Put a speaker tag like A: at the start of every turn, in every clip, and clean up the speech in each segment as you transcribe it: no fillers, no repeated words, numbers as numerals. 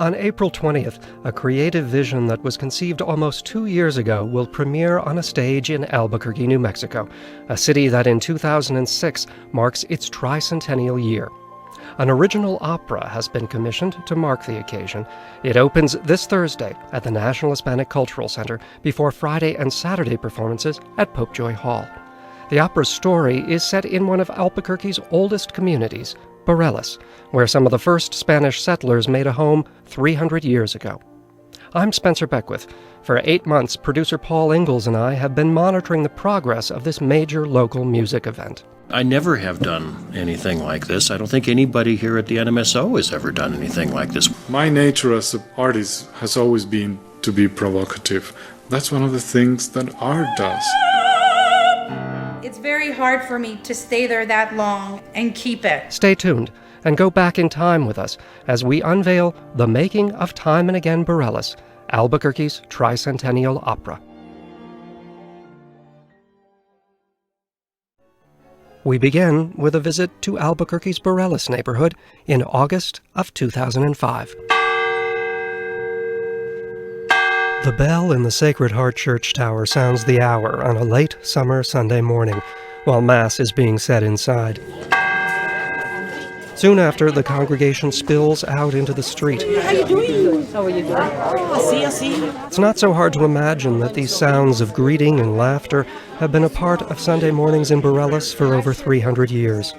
A: On April 20th, a creative vision that was conceived almost 2 years ago will premiere on a stage in Albuquerque, New Mexico, a city that in 2006 marks its Tricentennial year. An original opera has been commissioned to mark the occasion. It opens this Thursday at the National Hispanic Cultural Center before Friday and Saturday performances at Popejoy Hall. The opera's story is set in one of Albuquerque's oldest communities, BARELAS, where some of the first Spanish settlers made a home 300 years ago. I'm Spencer Beckwith. For 8 months, producer Paul Ingles and I have been monitoring the progress of this major local music event.
B: I never have done anything like this. I don't think anybody here at the NMSO has ever done anything like this.
C: My nature as an artist has always been to be provocative. That's one of the things that art does.
D: It's very hard for me to stay there that long and keep it.
A: Stay tuned and go back in time with us as we unveil the making of Time and Again BARELAS, Albuquerque's Tricentennial Opera. We begin with a visit to Albuquerque's BARELAS neighborhood in August of 2005. The bell in the Sacred Heart Church tower sounds the hour on a late summer Sunday morning, while Mass is being said inside. Soon after, the congregation spills out into the street.
E: How you doing? How are you doing? I see.
A: It's not so hard to imagine that these sounds of greeting and laughter have been a part of Sunday mornings in BARELAS for over 300 years.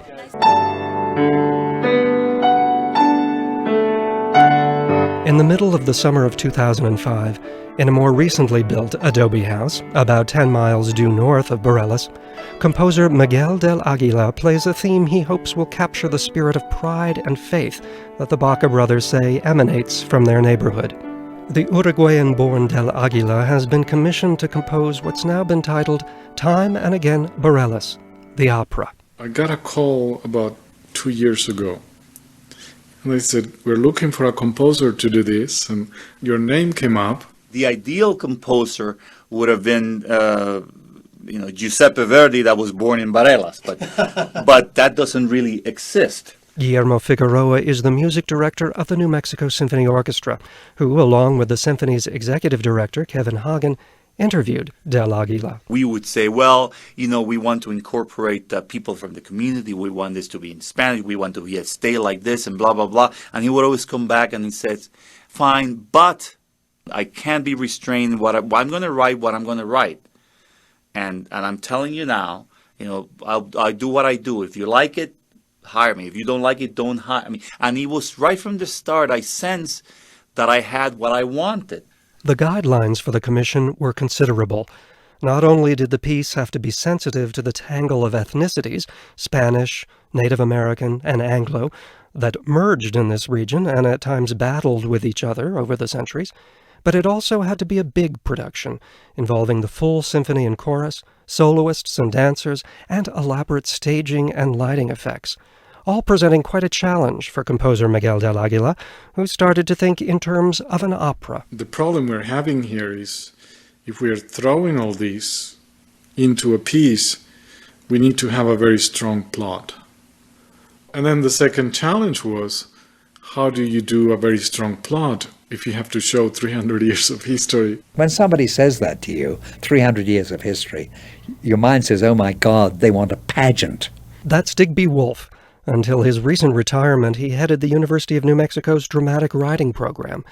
A: In the middle of the summer of 2005, in a more recently built adobe house, about 10 miles due north of BARELAS, composer Miguel del Aguila plays a theme he hopes will capture the spirit of pride and faith that the Baca brothers say emanates from their neighborhood. The Uruguayan-born del Aguila has been commissioned to compose what's now been titled Time and Again BARELAS, the opera.
C: I got a call about 2 years ago. And they said, we're looking for a composer to do this, and your name came up.
F: The ideal composer would have been, Giuseppe Verdi, that was born in BARELAS, but that doesn't really exist.
A: Guillermo Figueroa is the music director of the New Mexico Symphony Orchestra, who, along with the symphony's executive director, Kevin Hagen, interviewed del Aguila.
F: We would say, we want to incorporate people from the community. We want this to be in Spanish. We want to stay like this and blah, blah, blah. And he would always come back and he says, fine, but I can't be restrained. I'm going to write what I'm going to write. And I'm telling you now, I'll do what I do. If you like it, hire me. If you don't like it, don't hire me. And it was right from the start, I sensed that I had what I wanted.
A: The guidelines for the commission were considerable. Not only did the piece have to be sensitive to the tangle of ethnicities, Spanish, Native American, and Anglo, that merged in this region and at times battled with each other over the centuries, but it also had to be a big production, involving the full symphony and chorus, soloists and dancers, and elaborate staging and lighting effects, all presenting quite a challenge for composer Miguel del Aguila, who started to think in terms of an opera.
C: The problem we're having here is, if we are throwing all these into a piece, we need to have a very strong plot. And then the second challenge was, how do you do a very strong plot if you have to show 300 years of history?
G: When somebody says that to you, 300 years of history, your mind says, oh my God, they want a pageant.
A: That's Digby Wolfe. Until his recent retirement, he headed the University of New Mexico's dramatic writing program.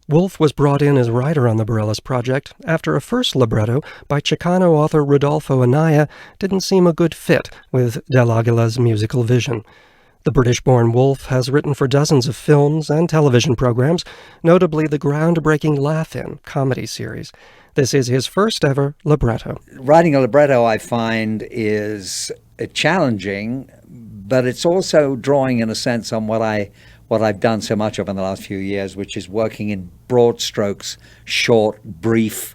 A: Wolfe was brought in as writer on the BARELAS project after a first libretto by Chicano author Rodolfo Anaya didn't seem a good fit with del Aguila's musical vision. The British-born Wolfe has written for dozens of films and television programs, notably the groundbreaking Laugh-In comedy series. This is his first ever libretto.
G: Writing a libretto, I find, is challenging, but it's also drawing, in a sense, on what I've done so much of in the last few years, which is working in broad strokes, short, brief,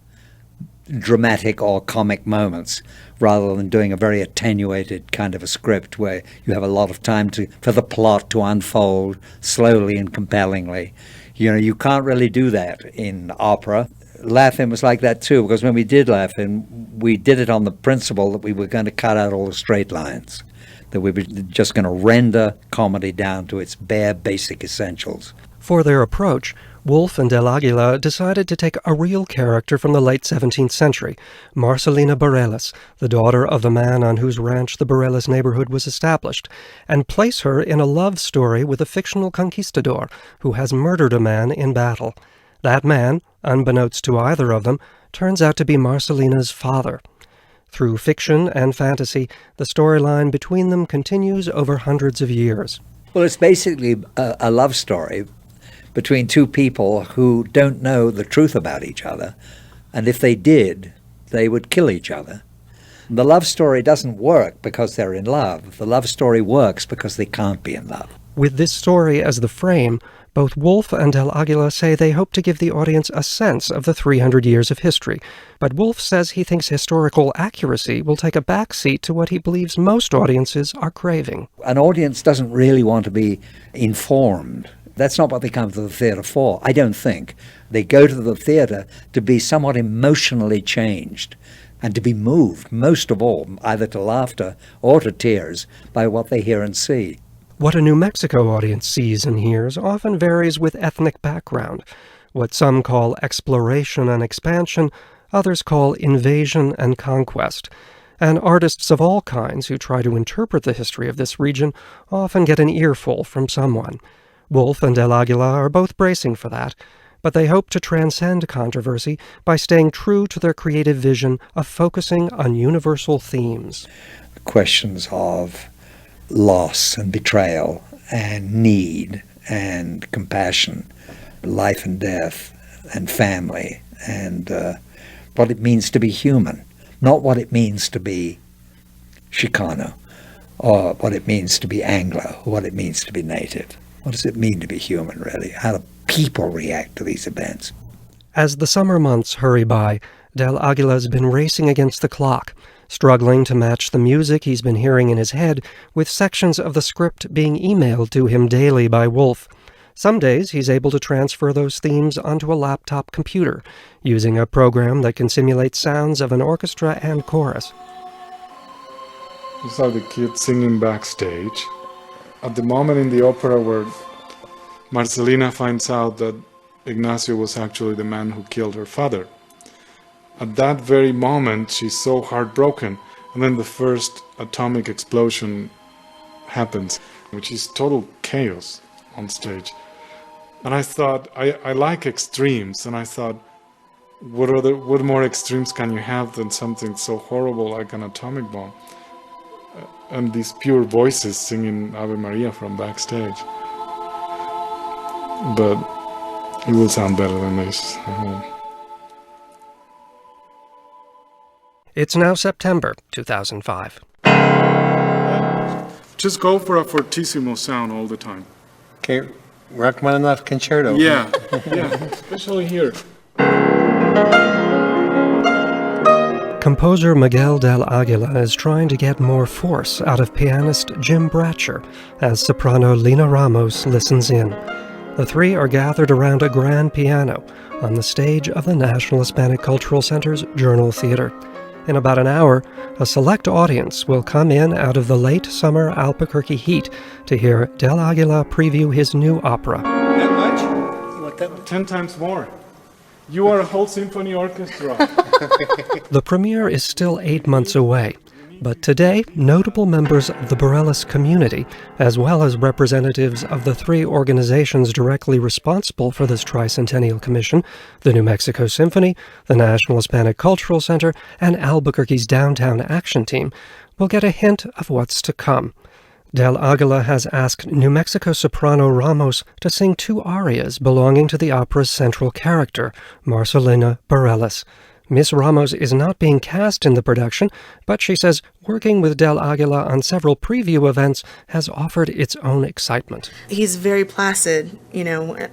G: dramatic or comic moments, rather than doing a very attenuated kind of a script where you have a lot of time for the plot to unfold slowly and compellingly. You can't really do that in opera. Laugh-In was like that too, because when we did Laugh-In, we did it on the principle that we were going to cut out all the straight lines, that we were just going to render comedy down to its bare basic essentials.
A: For their approach, Wolf and del Aguila decided to take a real character from the late 17th century, Marcelina Barelas, the daughter of the man on whose ranch the Barelas neighborhood was established, and place her in a love story with a fictional conquistador who has murdered a man in battle. That man, unbeknownst to either of them, turns out to be Marcelina's father. Through fiction and fantasy, the storyline between them continues over hundreds of years.
G: Well, it's basically a love story between two people who don't know the truth about each other, and if they did, they would kill each other. The love story doesn't work because they're in love. The love story works because they can't be in love.
A: With this story as the frame, both Wolf and del Aguila say they hope to give the audience a sense of the 300 years of history, but Wolf says he thinks historical accuracy will take a backseat to what he believes most audiences are craving.
G: An audience doesn't really want to be informed. That's not what they come to the theatre for, I don't think. They go to the theatre to be somewhat emotionally changed and to be moved, most of all, either to laughter or to tears, by what they hear and see.
A: What a New Mexico audience sees and hears often varies with ethnic background. What some call exploration and expansion, others call invasion and conquest. And artists of all kinds who try to interpret the history of this region often get an earful from someone. Wolf and del Aguila are both bracing for that, but they hope to transcend controversy by staying true to their creative vision of focusing on universal themes.
G: Questions of loss and betrayal and need and compassion, life and death and family, and what it means to be human, not what it means to be Chicano or what it means to be Anglo or what it means to be native. What does it mean to be human, really? How do people react to these events?
A: As the summer months hurry by, del Aguila's been racing against the clock, struggling to match the music he's been hearing in his head with sections of the script being emailed to him daily by Wolf. Some days he's able to transfer those themes onto a laptop computer, using a program that can simulate sounds of an orchestra and chorus.
C: These are the kids singing backstage. At the moment in the opera where Marcelina finds out that Ignacio was actually the man who killed her father. At that very moment, she's so heartbroken, and then the first atomic explosion happens, which is total chaos on stage. And I thought, I like extremes, and I thought, what more extremes can you have than something so horrible like an atomic bomb? And these pure voices singing Ave Maria from backstage. But it will sound better than this, I hope.
A: It's now September 2005.
C: Just go for a fortissimo sound all the time.
H: Okay, Rachmaninoff concerto.
C: Yeah, especially here.
A: Composer Miguel del Aguila is trying to get more force out of pianist Jim Bratcher as soprano Lina Ramos listens in. The three are gathered around a grand piano on the stage of the National Hispanic Cultural Center's Journal Theater. In about an hour, a select audience will come in out of the late summer Albuquerque heat to hear del Aguila preview his new opera.
H: That much? What, that
C: 10 times more. You are a whole symphony orchestra.
A: The premiere is still 8 months away, but today, notable members of the BARELAS community, as well as representatives of the three organizations directly responsible for this Tricentennial Commission, the New Mexico Symphony, the National Hispanic Cultural Center, and Albuquerque's Downtown Action Team, will get a hint of what's to come. Del Aguila has asked New Mexico soprano Ramos to sing 2 arias belonging to the opera's central character, Marcelina Barelas. Miss Ramos is not being cast in the production, but she says working with del Aguila on several preview events has offered its own excitement.
I: He's very placid,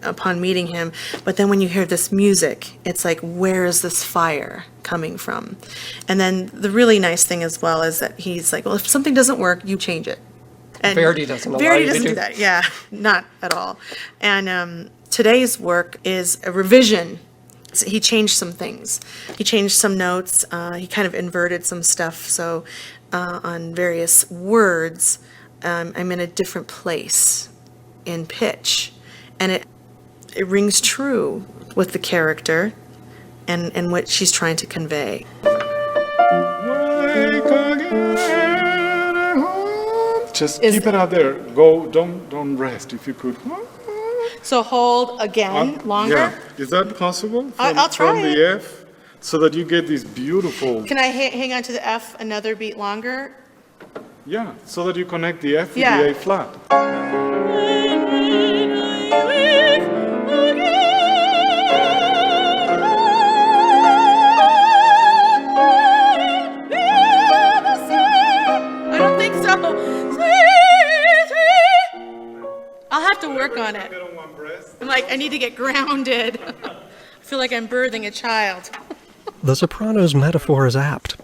I: upon meeting him, but then when you hear this music, it's like, where is this fire coming from? And then the really nice thing as well is that he's like, well, if something doesn't work, you change it. And
A: Verdi doesn't allow you to do
I: that. Yeah, not at all. And today's work is a revision. So he changed some things. He changed some notes. He kind of inverted some stuff. So on various words, I'm in a different place in pitch. And it rings true with the character and what she's trying to convey.
C: Just keep it out there. Go, don't rest if you could.
I: So hold again, longer.
C: Yeah, is that possible?
I: I'll try
C: from the F, so that you get this beautiful.
I: Can I hang on to the F another beat longer?
C: Yeah, so that you connect the F with
I: Yeah.
C: the A flat.
I: I don't think so. I'll have to work on it. I'm like, I need to get grounded. I feel like I'm birthing a child.
A: The soprano's metaphor is apt.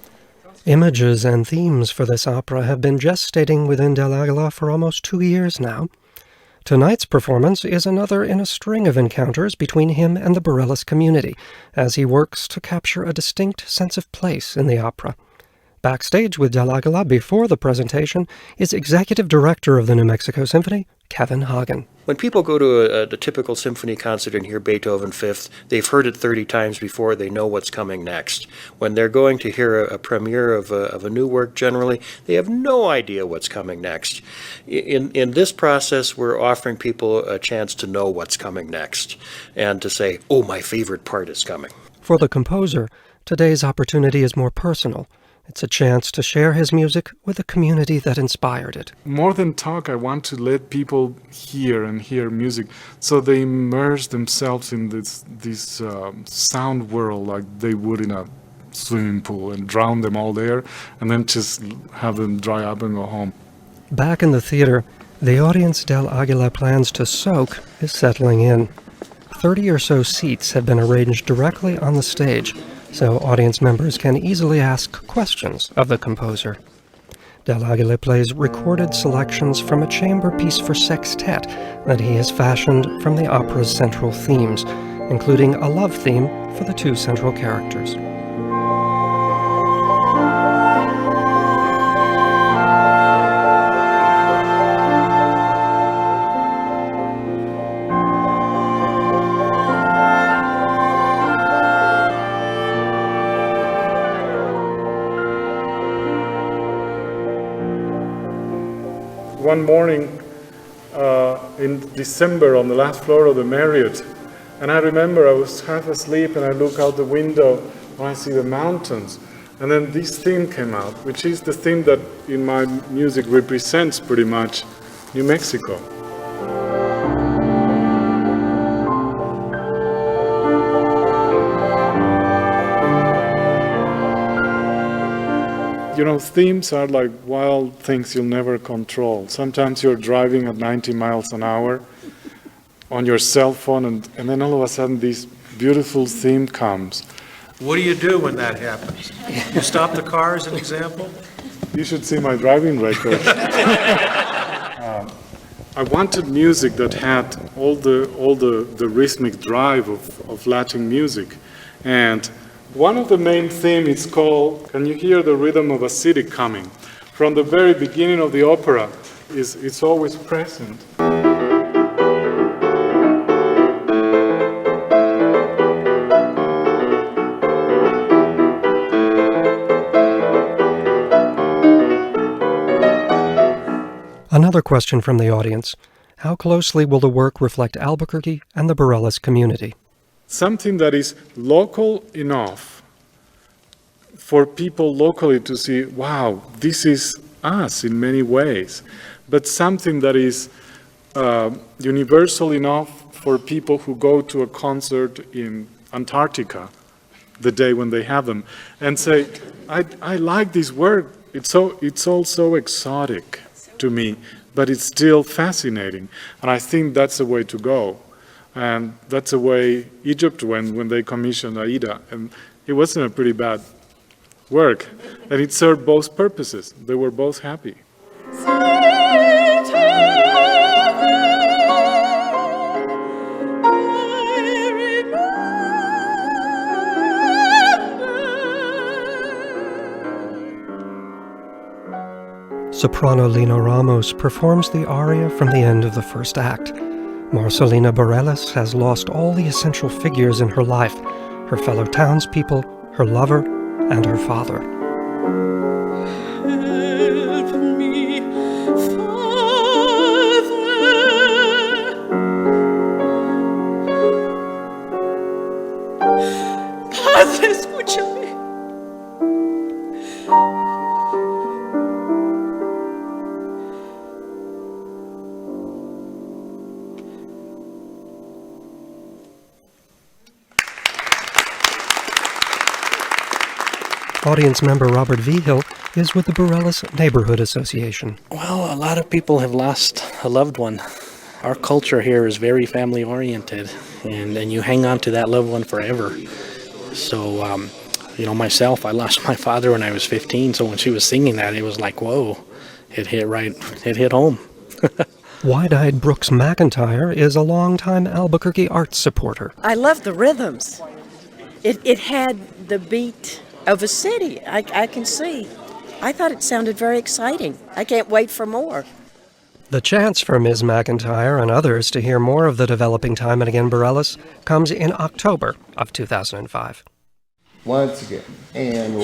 A: Images and themes for this opera have been gestating within Del Aguila for almost 2 years now. Tonight's performance is another in a string of encounters between him and the BARELAS community, as he works to capture a distinct sense of place in the opera. Backstage with Del Aguila before the presentation is Executive Director of the New Mexico Symphony, Kevin Hagen.
B: When people go to a typical symphony concert and hear Beethoven Fifth, they've heard it 30 times before, they know what's coming next. When they're going to hear a premiere of a new work, generally, they have no idea what's coming next. In this process, we're offering people a chance to know what's coming next and to say, oh, my favorite part is coming.
A: For the composer, today's opportunity is more personal. It's a chance to share his music with the community that inspired it.
C: More than talk, I want to let people hear music, so they immerse themselves in this sound world like they would in a swimming pool, and drown them all there, and then just have them dry up and go home.
A: Back in the theater, the audience Del Aguila plans to soak is settling in. 30 or so seats have been arranged directly on the stage, so audience members can easily ask questions of the composer. Del Aguila plays recorded selections from a chamber piece for sextet that he has fashioned from the opera's central themes, including a love theme for the two central characters.
C: One morning in December on the last floor of the Marriott, and I remember I was half asleep and I look out the window and I see the mountains, and then this theme came out, which is the theme that in my music represents pretty much New Mexico. You know, themes are like wild things you'll never control. Sometimes you're driving at 90 miles an hour on your cell phone, and then all of a sudden this beautiful theme comes.
H: What do you do when that happens? You stop the car as an example?
C: You should see my driving record. I wanted music that had all the rhythmic drive of Latin music. And one of the main themes is called, can you hear the rhythm of a city coming? From the very beginning of the opera, it's always present.
A: Another question from the audience: how closely will the work reflect Albuquerque and the BARELAS community?
C: Something that is local enough for people locally to see, wow, this is us in many ways, but something that is universal enough for people who go to a concert in Antarctica the day when they have them and say, I like this work. It's all so exotic to me, but it's still fascinating. And I think that's the way to go. And that's the way Egypt went when they commissioned Aida. And it wasn't a pretty bad work. And it served both purposes. They were both happy.
A: Soprano Lina Ramos performs the aria from the end of the first act. Marcelina Barelas has lost all the essential figures in her life, her fellow townspeople, her lover, and her father.
E: Help me, Father. Padre, escúchame.
A: Audience member Robert Vigil is with the Barelas Neighborhood Association.
J: Well, a lot of people have lost a loved one. Our culture here is very family-oriented, and you hang on to that loved one forever. So, myself, I lost my father when I was 15, so when she was singing that, it was like, whoa, it hit home.
A: Wide-eyed Brooks McIntyre is a longtime Albuquerque arts supporter.
K: I love the rhythms. It had the beat of a city, I can see. I thought it sounded very exciting. I can't wait for more.
A: The chance for Ms. McIntyre and others to hear more of the developing Time and Again Barelas comes in October of 2005.
L: Once again, and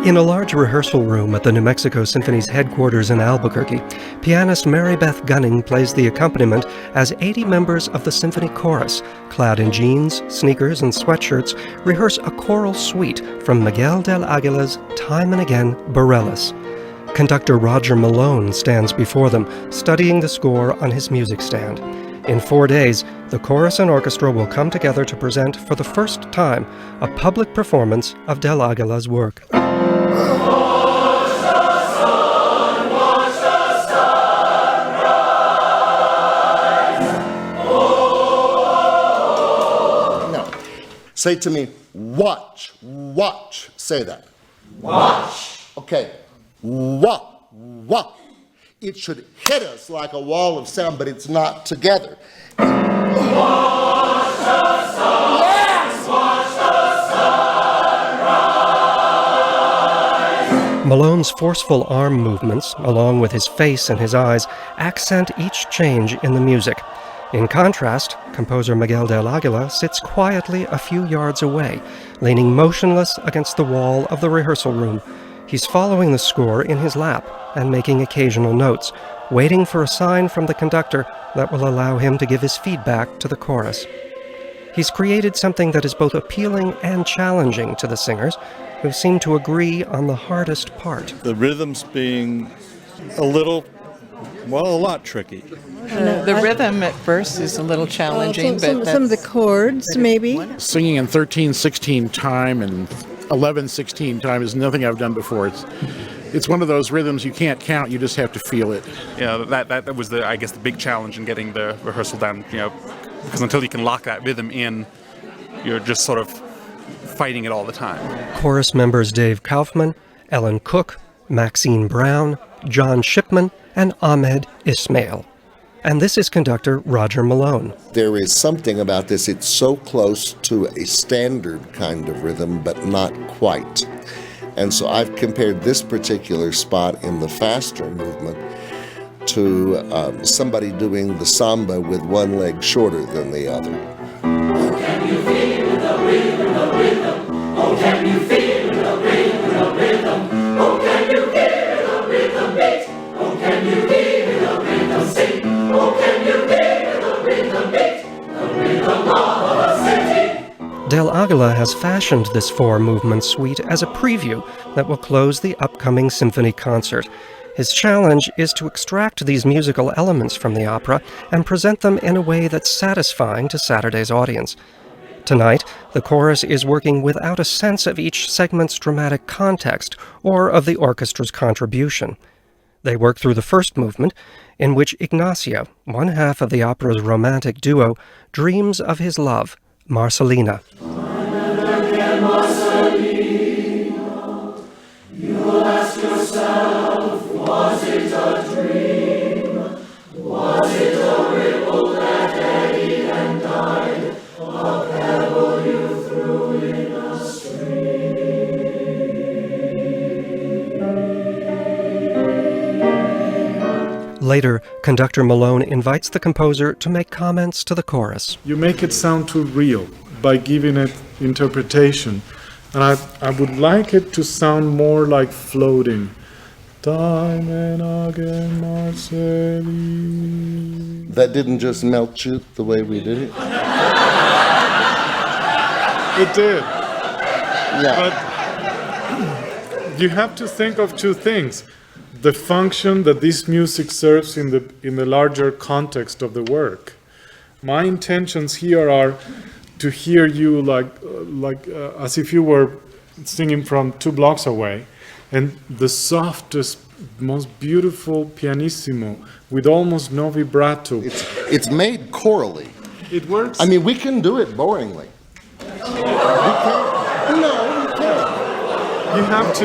A: in a large rehearsal room at the New Mexico Symphony's headquarters in Albuquerque, pianist Mary Beth Gunning plays the accompaniment as 80 members of the symphony chorus, clad in jeans, sneakers, and sweatshirts, rehearse a choral suite from Miguel del Aguila's Time and Again Barelas. Conductor Roger Malone stands before them, studying the score on his music stand. In 4 days, the chorus and orchestra will come together to present for the first time a public performance of Del Aguila's work.
L: Say to me, watch, watch. Say that.
M: Watch.
L: Okay. Watch, watch. It should hit us like a wall of sound, but it's not together.
M: Watch the sun. Yes. Watch the sun rise.
A: Malone's forceful arm movements, along with his face and his eyes, accent each change in the music. In contrast, composer Miguel del Aguila sits quietly a few yards away, leaning motionless against the wall of the rehearsal room. He's following the score in his lap and making occasional notes, waiting for a sign from the conductor that will allow him to give his feedback to the chorus. He's created something that is both appealing and challenging to the singers, who seem to agree on the hardest part.
N: The rhythms being a lot tricky.
O: The rhythm at first is a little challenging, but
P: some of the chords, maybe.
Q: Singing in 13/16 time and 11/16 time is nothing I've done before. It's one of those rhythms you can't count, you just have to feel it.
R: Yeah, that was the big challenge in getting the rehearsal down, because until you can lock that rhythm in, you're just sort of fighting it all the time.
A: Chorus members Dave Kaufman, Ellen Cook, Maxine Brown, John Shipman, and Ahmed Ismail. And this is conductor Roger Malone.
L: There is something about this. It's so close to a standard kind of rhythm, but not quite. And so I've compared this particular spot in the faster movement to somebody doing the samba with one leg shorter than the other.
M: Oh, can you feel the rhythm, the rhythm? Oh, can you feel the rhythm, the rhythm? Oh, can you hear the rhythm beat? Oh, can you hear the rhythm sing? Oh, can you hear the rhythm beat? The rhythm of a city.
A: Del Aguila has fashioned this four-movement suite as a preview that will close the upcoming symphony concert. His challenge is to extract these musical elements from the opera and present them in a way that's satisfying to Saturday's audience. Tonight, the chorus is working without a sense of each segment's dramatic context or of the orchestra's contribution. They work through the first movement, in which Ignacio, one half of the opera's romantic duo, dreams of his love, Marcelina.
M: You'll ask yourself, was it a dream? Was it a ripple that eddied and died? A pebble you threw in a stream?
A: Later, conductor Malone invites the composer to make comments to the chorus.
C: You make it sound too real by giving it interpretation. And I would like it to sound more like floating. Time and again, Marcelli.
L: That didn't just melt you the way we did it?
C: It did.
L: Yeah.
C: But you have to think of two things. The function that this music serves in the larger context of the work. My intentions here are to hear you like as if you were singing from 2 blocks away, and the softest, most beautiful pianissimo with almost no vibrato.
L: It's made chorally.
C: It works.
L: I mean, we can do it boringly. We can't. No, we can't.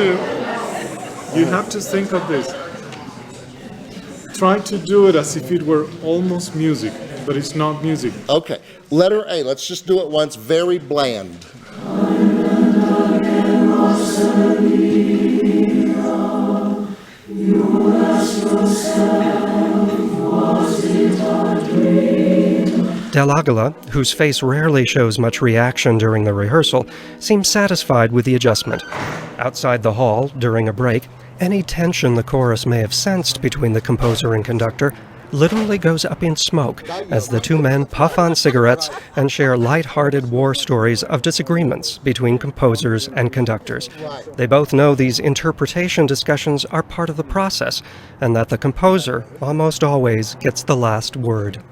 C: You have to think of this. Try to do it as if it were almost music, but it's not music.
L: Okay, letter A. Let's just do it once. Very bland.
A: Del Aguila, whose face rarely shows much reaction during the rehearsal, seems satisfied with the adjustment. Outside the hall, during a break, any tension the chorus may have sensed between the composer and conductor literally goes up in smoke as the two men puff on cigarettes and share light-hearted war stories of disagreements between composers and conductors. They both know these interpretation discussions are part of the process, and that the composer almost always gets the last word.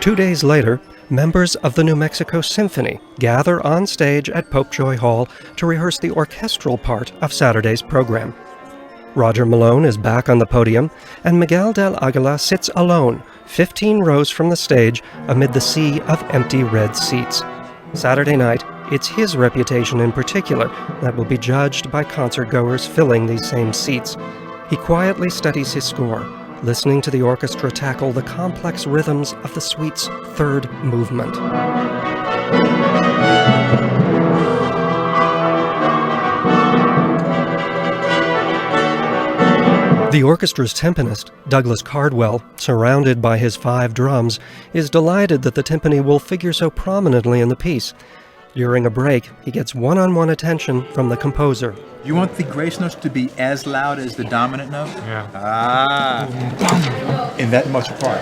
A: 2 days later, members of the New Mexico Symphony gather on stage at Popejoy Hall to rehearse the orchestral part of Saturday's program. Roger Malone is back on the podium, and Miguel del Aguila sits alone, 15 rows from the stage, amid the sea of empty red seats. Saturday night, it's his reputation in particular that will be judged by concertgoers filling these same seats. He quietly studies his score, listening to the orchestra tackle the complex rhythms of the suite's third movement. The orchestra's timpanist, Douglas Cardwell, surrounded by his 5 drums, is delighted that the timpani will figure so prominently in the piece. During a break, he gets one-on-one attention from the composer.
S: You want the grace notes to be as loud as the dominant note?
C: Yeah.
S: Ah. In that much apart?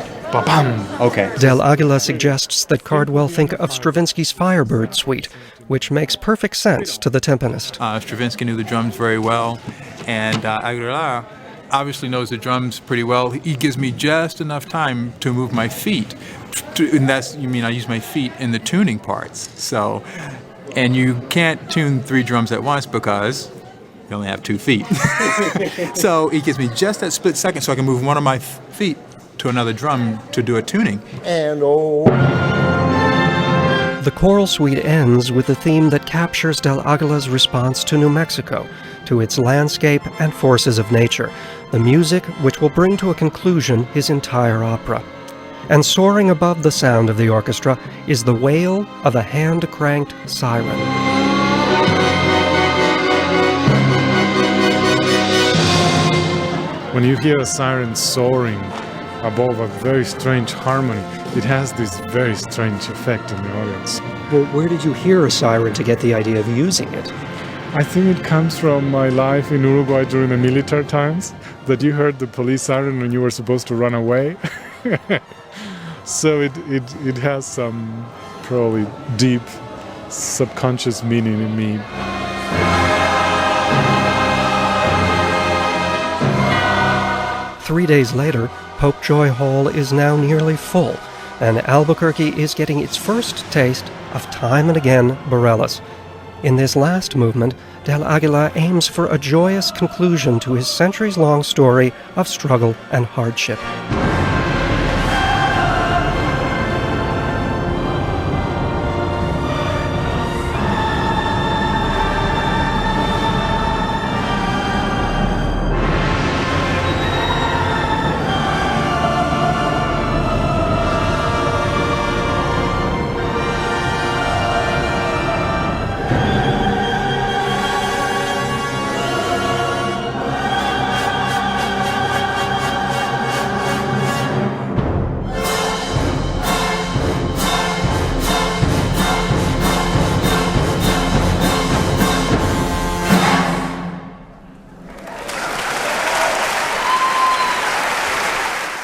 S: Okay.
A: Del Aguila suggests that Cardwell think of Stravinsky's Firebird Suite, which makes perfect sense to the timpanist.
S: Stravinsky knew the drums very well, and Aguilar obviously knows the drums pretty well. He gives me just enough time to move my feet. And that's, you mean I use my feet in the tuning parts. So, and you can't tune 3 drums at once because you only have 2 feet. So he gives me just that split second so I can move one of my feet to another drum to do a tuning.
L: And
A: The choral suite ends with a theme that captures Del Aguila's response to New Mexico, to its landscape and forces of nature, the music which will bring to a conclusion his entire opera. And soaring above the sound of the orchestra is the wail of a hand-cranked siren.
C: When you hear a siren soaring above a very strange harmony, it has this very strange effect in the audience.
A: Well, where did you hear a siren to get the idea of using it?
C: I think it comes from my life in Uruguay during the military times, that you heard the police siren when you were supposed to run away. So it has some probably deep subconscious meaning in me.
A: Three days later, Popejoy Hall is now nearly full, and Albuquerque is getting its first taste of time and again BARELAS. In this last movement, Del Aguila aims for a joyous conclusion to his centuries-long story of struggle and hardship.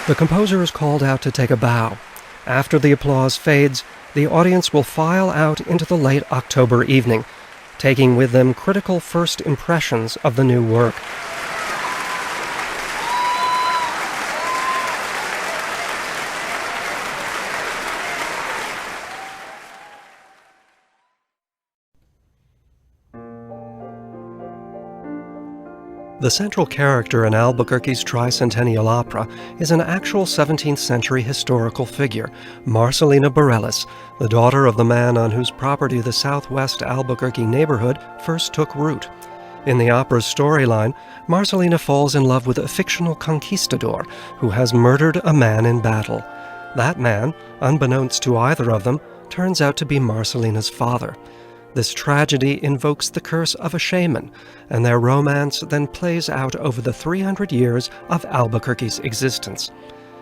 A: The composer is called out to take a bow. After the applause fades, the audience will file out into the late October evening, taking with them critical first impressions of the new work. The central character in Albuquerque's Tricentennial opera is an actual 17th century historical figure, Marcelina BARELAS, the daughter of the man on whose property the southwest Albuquerque neighborhood first took root. In the opera's storyline, Marcelina falls in love with a fictional conquistador who has murdered a man in battle. That man, unbeknownst to either of them, turns out to be Marcelina's father. This tragedy invokes the curse of a shaman, and their romance then plays out over the 300 years of Albuquerque's existence.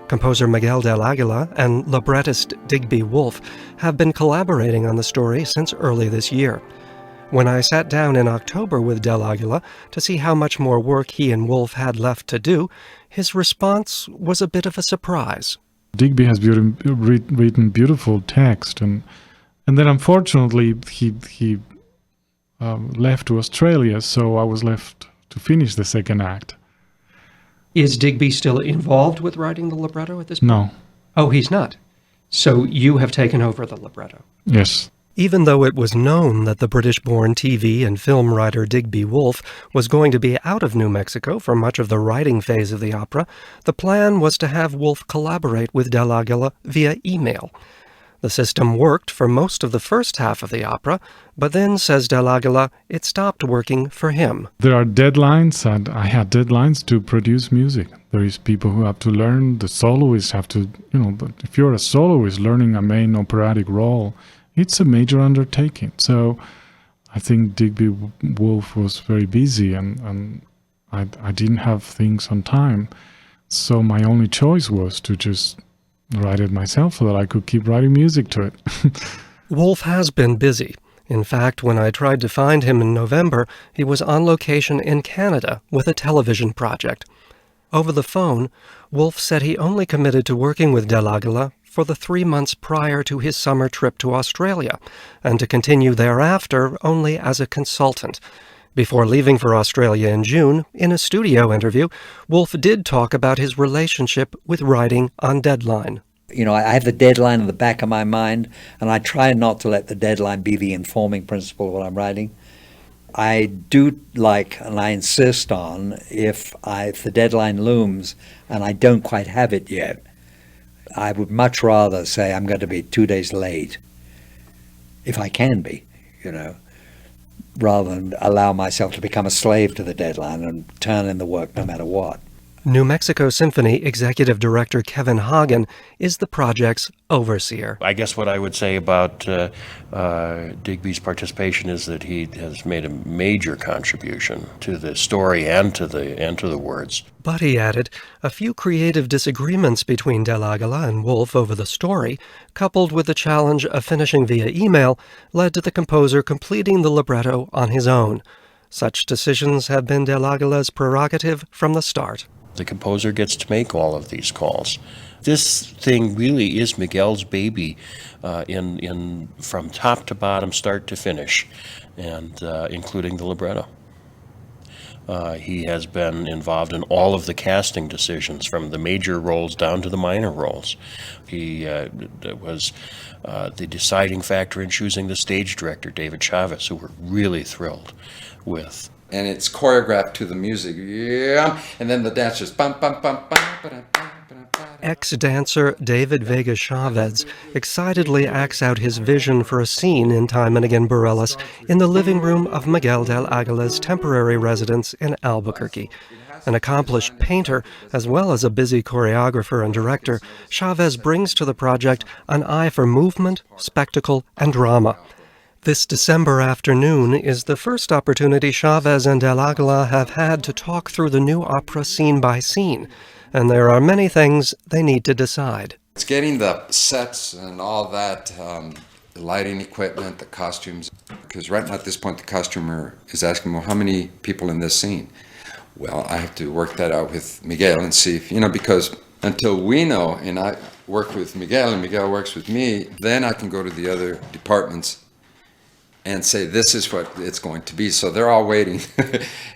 A: Composer Miguel del Aguila and librettist Digby Wolfe have been collaborating on the story since early this year. When I sat down in October with del Aguila to see how much more work he and Wolfe had left to do, his response was a bit of a surprise.
C: Digby has written beautiful text, and then unfortunately he left to Australia, so I was left to finish the second act.
A: Is Digby still involved with writing the libretto at this point?
C: No.
A: Oh, he's not. So you have taken over the libretto?
C: Yes.
A: Even though it was known that the British-born TV and film writer Digby Wolfe was going to be out of New Mexico for much of the writing phase of the opera, the plan was to have Wolfe collaborate with del Aguila via email. The system worked for most of the first half of the opera, but then, says del Aguila, it stopped working for him.
C: There are deadlines, and I had deadlines to produce music. There is people who have to learn, the soloists have to, but if you're a soloist learning a main operatic role, it's a major undertaking. So I think Digby Wolfe was very busy, and I didn't have things on time. So my only choice was to just write it myself so that I could keep writing music to it.
A: Wolfe has been busy. In fact, when I tried to find him in November, he was on location in Canada with a television project. Over the phone, Wolfe said he only committed to working with del Aguila for the 3 months prior to his summer trip to Australia, and to continue thereafter only as a consultant. Before leaving for Australia in June, in a studio interview, Wolfe did talk about his relationship with writing on deadline.
G: I have the deadline in the back of my mind, and I try not to let the deadline be the informing principle of what I'm writing. I do like, and I insist on, if the deadline looms and I don't quite have it yet, I would much rather say I'm going to be 2 days late, if I can be, rather than allow myself to become a slave to the deadline and turn in the work no matter what.
A: New Mexico Symphony Executive Director Kevin Hagen is the project's overseer.
B: I guess what I would say about Digby's participation is that he has made a major contribution to the story and to the words.
A: But, he added, a few creative disagreements between del Aguila and Wolfe over the story, coupled with the challenge of finishing via email, led to the composer completing the libretto on his own. Such decisions have been del Aguila's prerogative from the start.
B: The composer gets to make all of these calls. This thing really is Miguel's baby, in from top to bottom, start to finish, and including the libretto. He has been involved in all of the casting decisions, from the major roles down to the minor roles. He was the deciding factor in choosing the stage director, David Chavez, who we're really thrilled with.
T: And it's choreographed to the music, yeah, and then the dancers, bum, bum, bum, bum, ba-dum, bum, ba-dum, ba-dum.
A: Ex-dancer David Vega Chavez excitedly acts out his vision for a scene in Time and Again BARELAS in the living room of Miguel del Aguila's temporary residence in Albuquerque. An accomplished painter, as well as a busy choreographer and director, Chavez brings to the project an eye for movement, spectacle, and drama. This December afternoon is the first opportunity Chavez and del Aguila have had to talk through the new opera scene by scene, and there are many things they need to decide.
T: It's getting the sets and all that, the lighting equipment, the costumes, because right now at this point the costumer is asking, well, how many people in this scene? Well, I have to work that out with Miguel and see if, because until we know, and I work with Miguel and Miguel works with me, then I can go to the other departments and say, this is what it's going to be. So they're all waiting.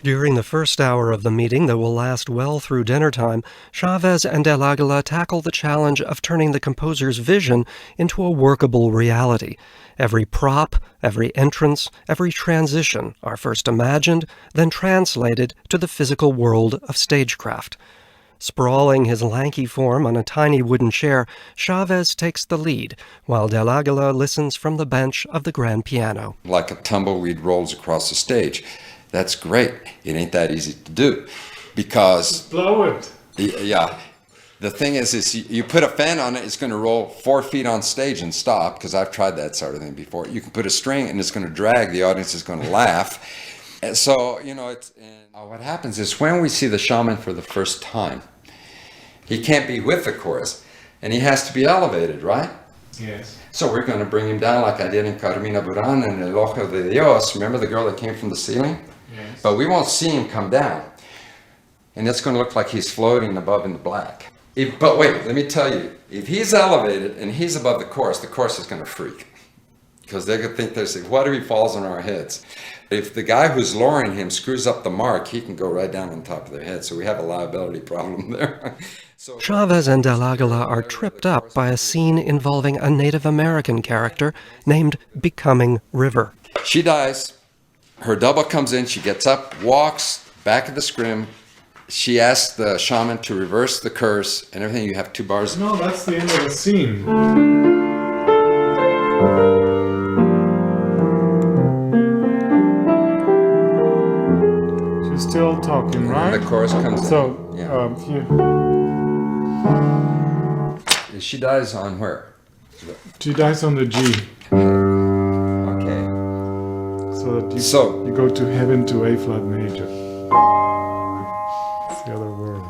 A: During the first hour of the meeting that will last well through dinner time, Chavez and del Aguila tackle the challenge of turning the composer's vision into a workable reality. Every prop, every entrance, every transition are first imagined, then translated to the physical world of stagecraft. Sprawling his lanky form on a tiny wooden chair, Chavez takes the lead, while del Aguila listens from the bench of the grand piano.
T: Like a tumbleweed rolls across the stage. That's great. It ain't that easy to do because...
C: Just blow it.
T: Yeah. The thing is you put a fan on it, it's going to roll 4 feet on stage and stop, because I've tried that sort of thing before. You can put a string and it's going to drag, the audience is going to laugh. And so, what happens is when we see the shaman for the first time, he can't be with the chorus, and he has to be elevated, right?
C: Yes.
T: So we're going to bring him down like I did in Carmina Burana and El Ojo de Dios. Remember the girl that came from the ceiling?
C: Yes.
T: But we won't see him come down. And it's going to look like he's floating above in the black. But wait, let me tell you, if he's elevated and he's above the chorus is going to freak. Because they're going to think, what if he falls on our heads? If the guy who's lowering him screws up the mark, he can go right down on top of their head. So we have a liability problem there.
A: Chavez and del Aguila are tripped up by a scene involving a Native American character named Becoming River.
T: She dies. Her double comes in. She gets up, walks back of the scrim. She asks the shaman to reverse the curse and everything. You have 2 bars.
C: No, that's the end of the scene. She's still talking, right?
T: The chorus comes
C: in.
T: She dies on where?
C: She dies on the G.
T: Okay.
C: So you go to heaven to A flat major. It's the other world.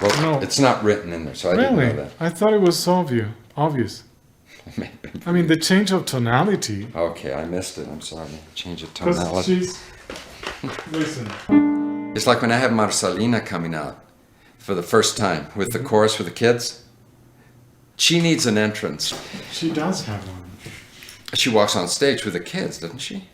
T: Well,
C: No.
T: It's not written in there, so I didn't know that.
C: I thought it was obvious. I mean, the change of tonality.
T: Okay, I missed it. I'm sorry. Change of tonality.
C: Listen.
T: It's like when I have Marcelina coming out for the first time with the chorus for the kids. She needs an entrance.
C: She does have one.
T: She walks on stage with the kids, doesn't she?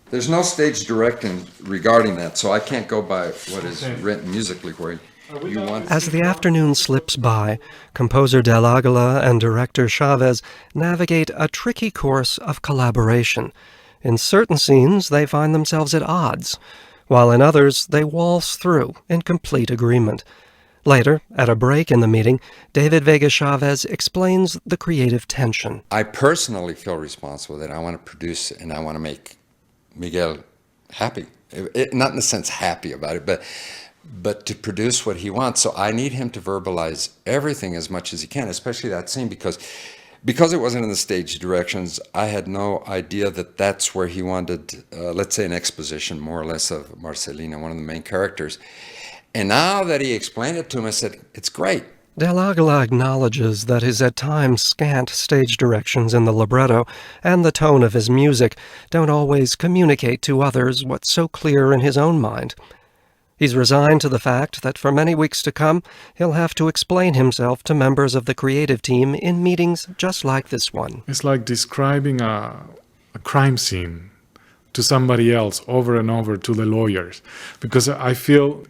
T: There's no stage directing regarding that, so I can't go by what is written musically where you want.
A: As the afternoon slips by, composer del Aguila and director Chavez navigate a tricky course of collaboration. In certain scenes, they find themselves at odds, while in others, they waltz through in complete agreement. Later, at a break in the meeting, David Vega Chavez explains the creative tension.
T: I personally feel responsible that I want to produce and I want to make Miguel happy. Not in the sense happy about it, but to produce what he wants. So I need him to verbalize everything as much as he can, especially that scene, because it wasn't in the stage directions, I had no idea that that's where he wanted, let's say, an exposition, more or less, of Marcelina, one of the main characters. And now that he explained it to him, I said, it's great.
A: Del Aguila acknowledges that his at times scant stage directions in the libretto and the tone of his music don't always communicate to others what's so clear in his own mind. He's resigned to the fact that for many weeks to come, he'll have to explain himself to members of the creative team in meetings just like this one.
C: It's like describing a crime scene to somebody else over and over, to the lawyers. Because I feel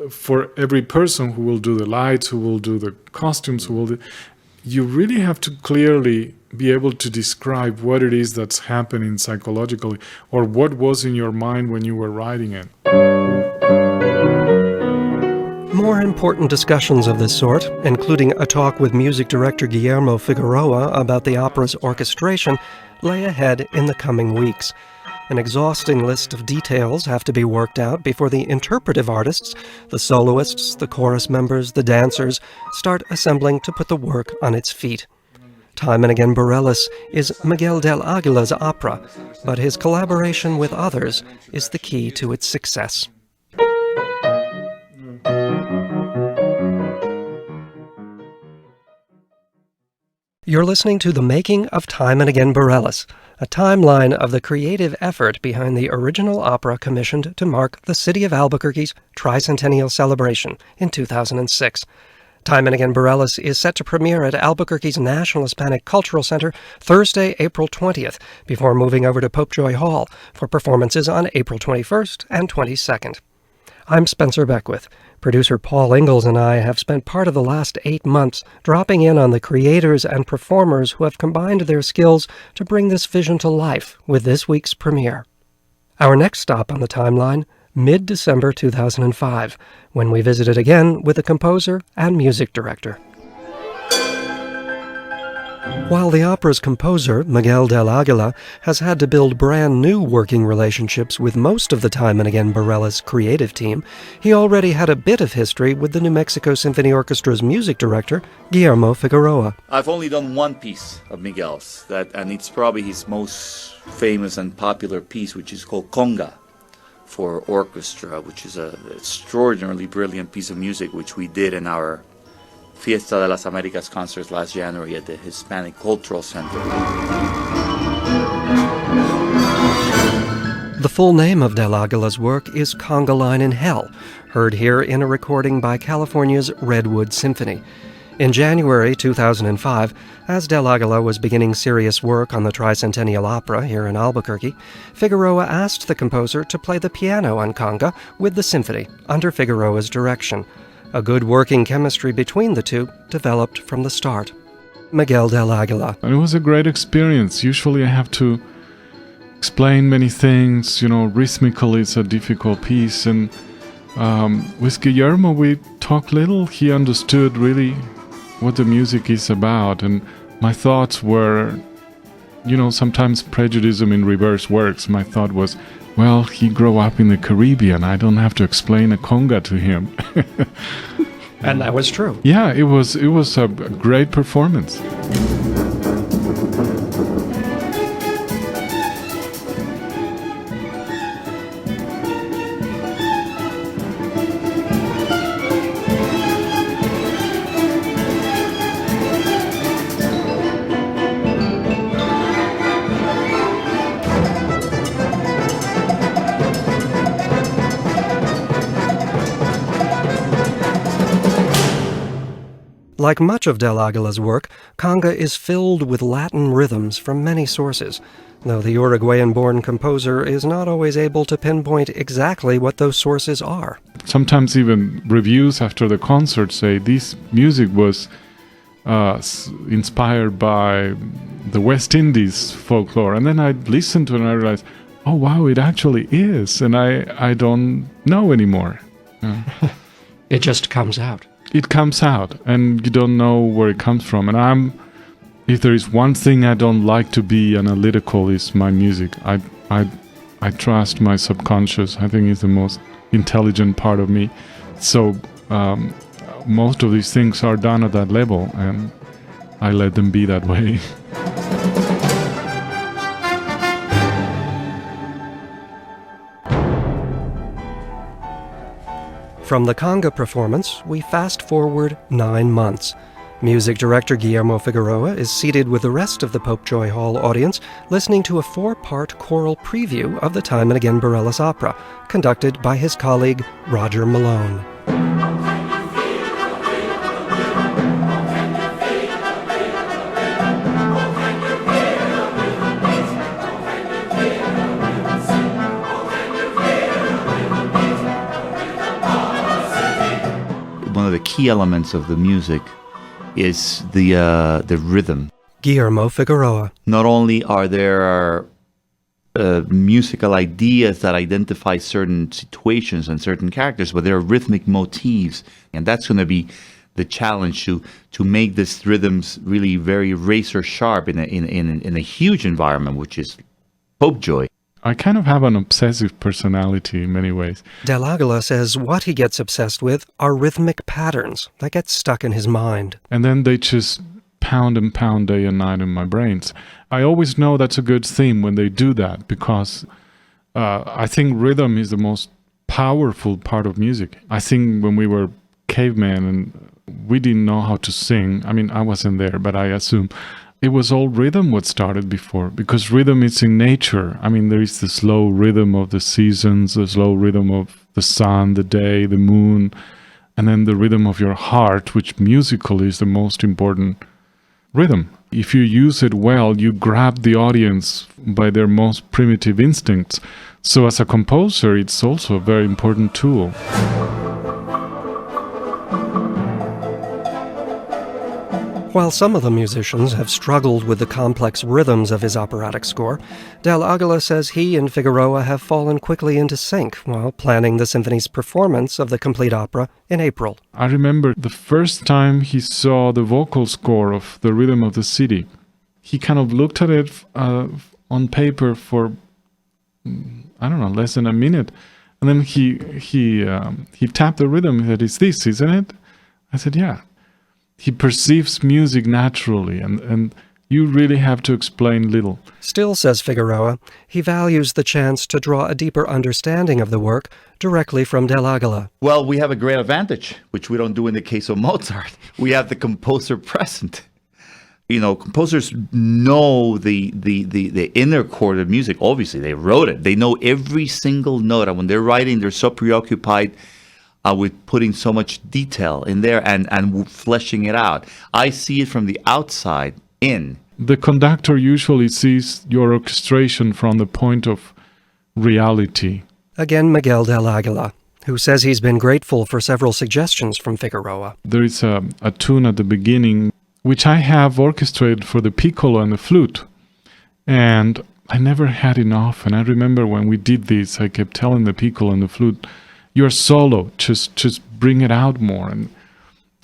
C: for every person who will do the lights, who will do the costumes, you really have to clearly be able to describe what it is that's happening psychologically, or what was in your mind when you were writing it.
A: More important discussions of this sort, including a talk with music director Guillermo Figueroa about the opera's orchestration, lay ahead in the coming weeks. An exhausting list of details have to be worked out before the interpretive artists, the soloists, the chorus members, the dancers, start assembling to put the work on its feet. Time and Again BARELAS is Miguel del Aguila's opera, but his collaboration with others is the key to its success. You're listening to The Making of Time and Again BARELAS, a timeline of the creative effort behind the original opera commissioned to mark the city of Albuquerque's Tricentennial celebration in 2006. Time and Again BARELAS is set to premiere at Albuquerque's National Hispanic Cultural Center Thursday, April 20th, before moving over to Popejoy Hall for performances on April 21st and 22nd. I'm Spencer Beckwith. Producer Paul Ingles and I have spent part of the last 8 months dropping in on the creators and performers who have combined their skills to bring this vision to life with this week's premiere. Our next stop on the timeline, mid-December 2005, when we visited again with the composer and music director. While the opera's composer, Miguel del Aguila, has had to build brand new working relationships with most of the Time and Again BARELAS creative team, he already had a bit of history with the New Mexico Symphony Orchestra's music director, Guillermo Figueroa.
F: I've only done one piece of Miguel's, and it's probably his most famous and popular piece, which is called Conga for orchestra, which is an extraordinarily brilliant piece of music which we did in our Fiesta de las Americas concerts last January at the Hispanic Cultural Center.
A: The full name of Del Aguila's work is Conga Line in Hell, heard here in a recording by California's Redwood Symphony. In January 2005, as Del Aguila was beginning serious work on the Tricentennial Opera here in Albuquerque, Figueroa asked the composer to play the piano on Conga with the symphony under Figueroa's direction. A good working chemistry between the two developed from the start. Miguel del Aguila.
C: It was a great experience. Usually I have to explain many things, rhythmically it's a difficult piece, and with Guillermo we talked little. He understood really what the music is about, and my thoughts were, sometimes prejudice in reverse works. My thought was, well, he grew up in the Caribbean. I don't have to explain a conga to him.
A: And that was true.
C: Yeah, it was a great performance.
A: Like much of Del Aguila's work, Conga is filled with Latin rhythms from many sources, though the Uruguayan-born composer is not always able to pinpoint exactly what those sources are.
C: Sometimes even reviews after the concert say this music was inspired by the West Indies folklore, and then I listened to it and I realized, oh wow, it actually is, and I don't know anymore.
A: It just comes out.
C: It comes out, and you don't know where it comes from. And if there is one thing I don't like to be analytical, is my music. I trust my subconscious. I think it's the most intelligent part of me. So most of these things are done at that level, and I let them be that way.
A: From the Conga performance, we fast forward 9 months. Music director Guillermo Figueroa is seated with the rest of the Popejoy Hall audience, listening to a 4-part choral preview of the Time and Again BARELAS opera, conducted by his colleague Roger Malone.
F: One of the key elements of the music is the rhythm.
A: Guillermo Figueroa.
F: Not only are there musical ideas that identify certain situations and certain characters, but there are rhythmic motifs, and that's going to be the challenge to make these rhythms really very razor sharp in a huge environment, which is Popejoy.
C: I kind of have an obsessive personality in many ways.
A: Del Aguila says what he gets obsessed with are rhythmic patterns that get stuck in his mind.
C: And then they just pound and pound day and night in my brains. I always know that's a good theme when they do that, because I think rhythm is the most powerful part of music. I think when we were cavemen and we didn't know how to sing, I mean, I wasn't there, but I assume it was all rhythm what started before, because rhythm is in nature. I mean, there is the slow rhythm of the seasons, the slow rhythm of the sun, the day, the moon, and then the rhythm of your heart, which musically is the most important rhythm. If you use it well, you grab the audience by their most primitive instincts. So as a composer, it's also a very important tool.
A: While some of the musicians have struggled with the complex rhythms of his operatic score, del Aguila says he and Figueroa have fallen quickly into sync while planning the symphony's performance of the complete opera in April.
C: I remember the first time he saw the vocal score of The Rhythm of the City. He kind of looked at it on paper for, I don't know, less than a minute. And then he tapped the rhythm and said, "It's this, isn't it?" I said, "Yeah." He perceives music naturally, and you really have to explain little.
A: Still, says Figueroa, he values the chance to draw a deeper understanding of the work directly from del Aguila.
F: Well, we have a great advantage, which we don't do in the case of Mozart. We have the composer present. You know, composers know the inner chord of music. Obviously, they wrote it. They know every single note. And when they're writing, they're so preoccupied with putting so much detail in there and fleshing it out. I see it from the outside in.
C: The conductor usually sees your orchestration from the point of reality.
A: Again, Miguel del Aguila, who says he's been grateful for several suggestions from Figueroa.
C: There is a tune at the beginning which I have orchestrated for the piccolo and the flute. And I never had enough. And I remember when we did this, I kept telling the piccolo and the flute, "You're solo, just bring it out more." And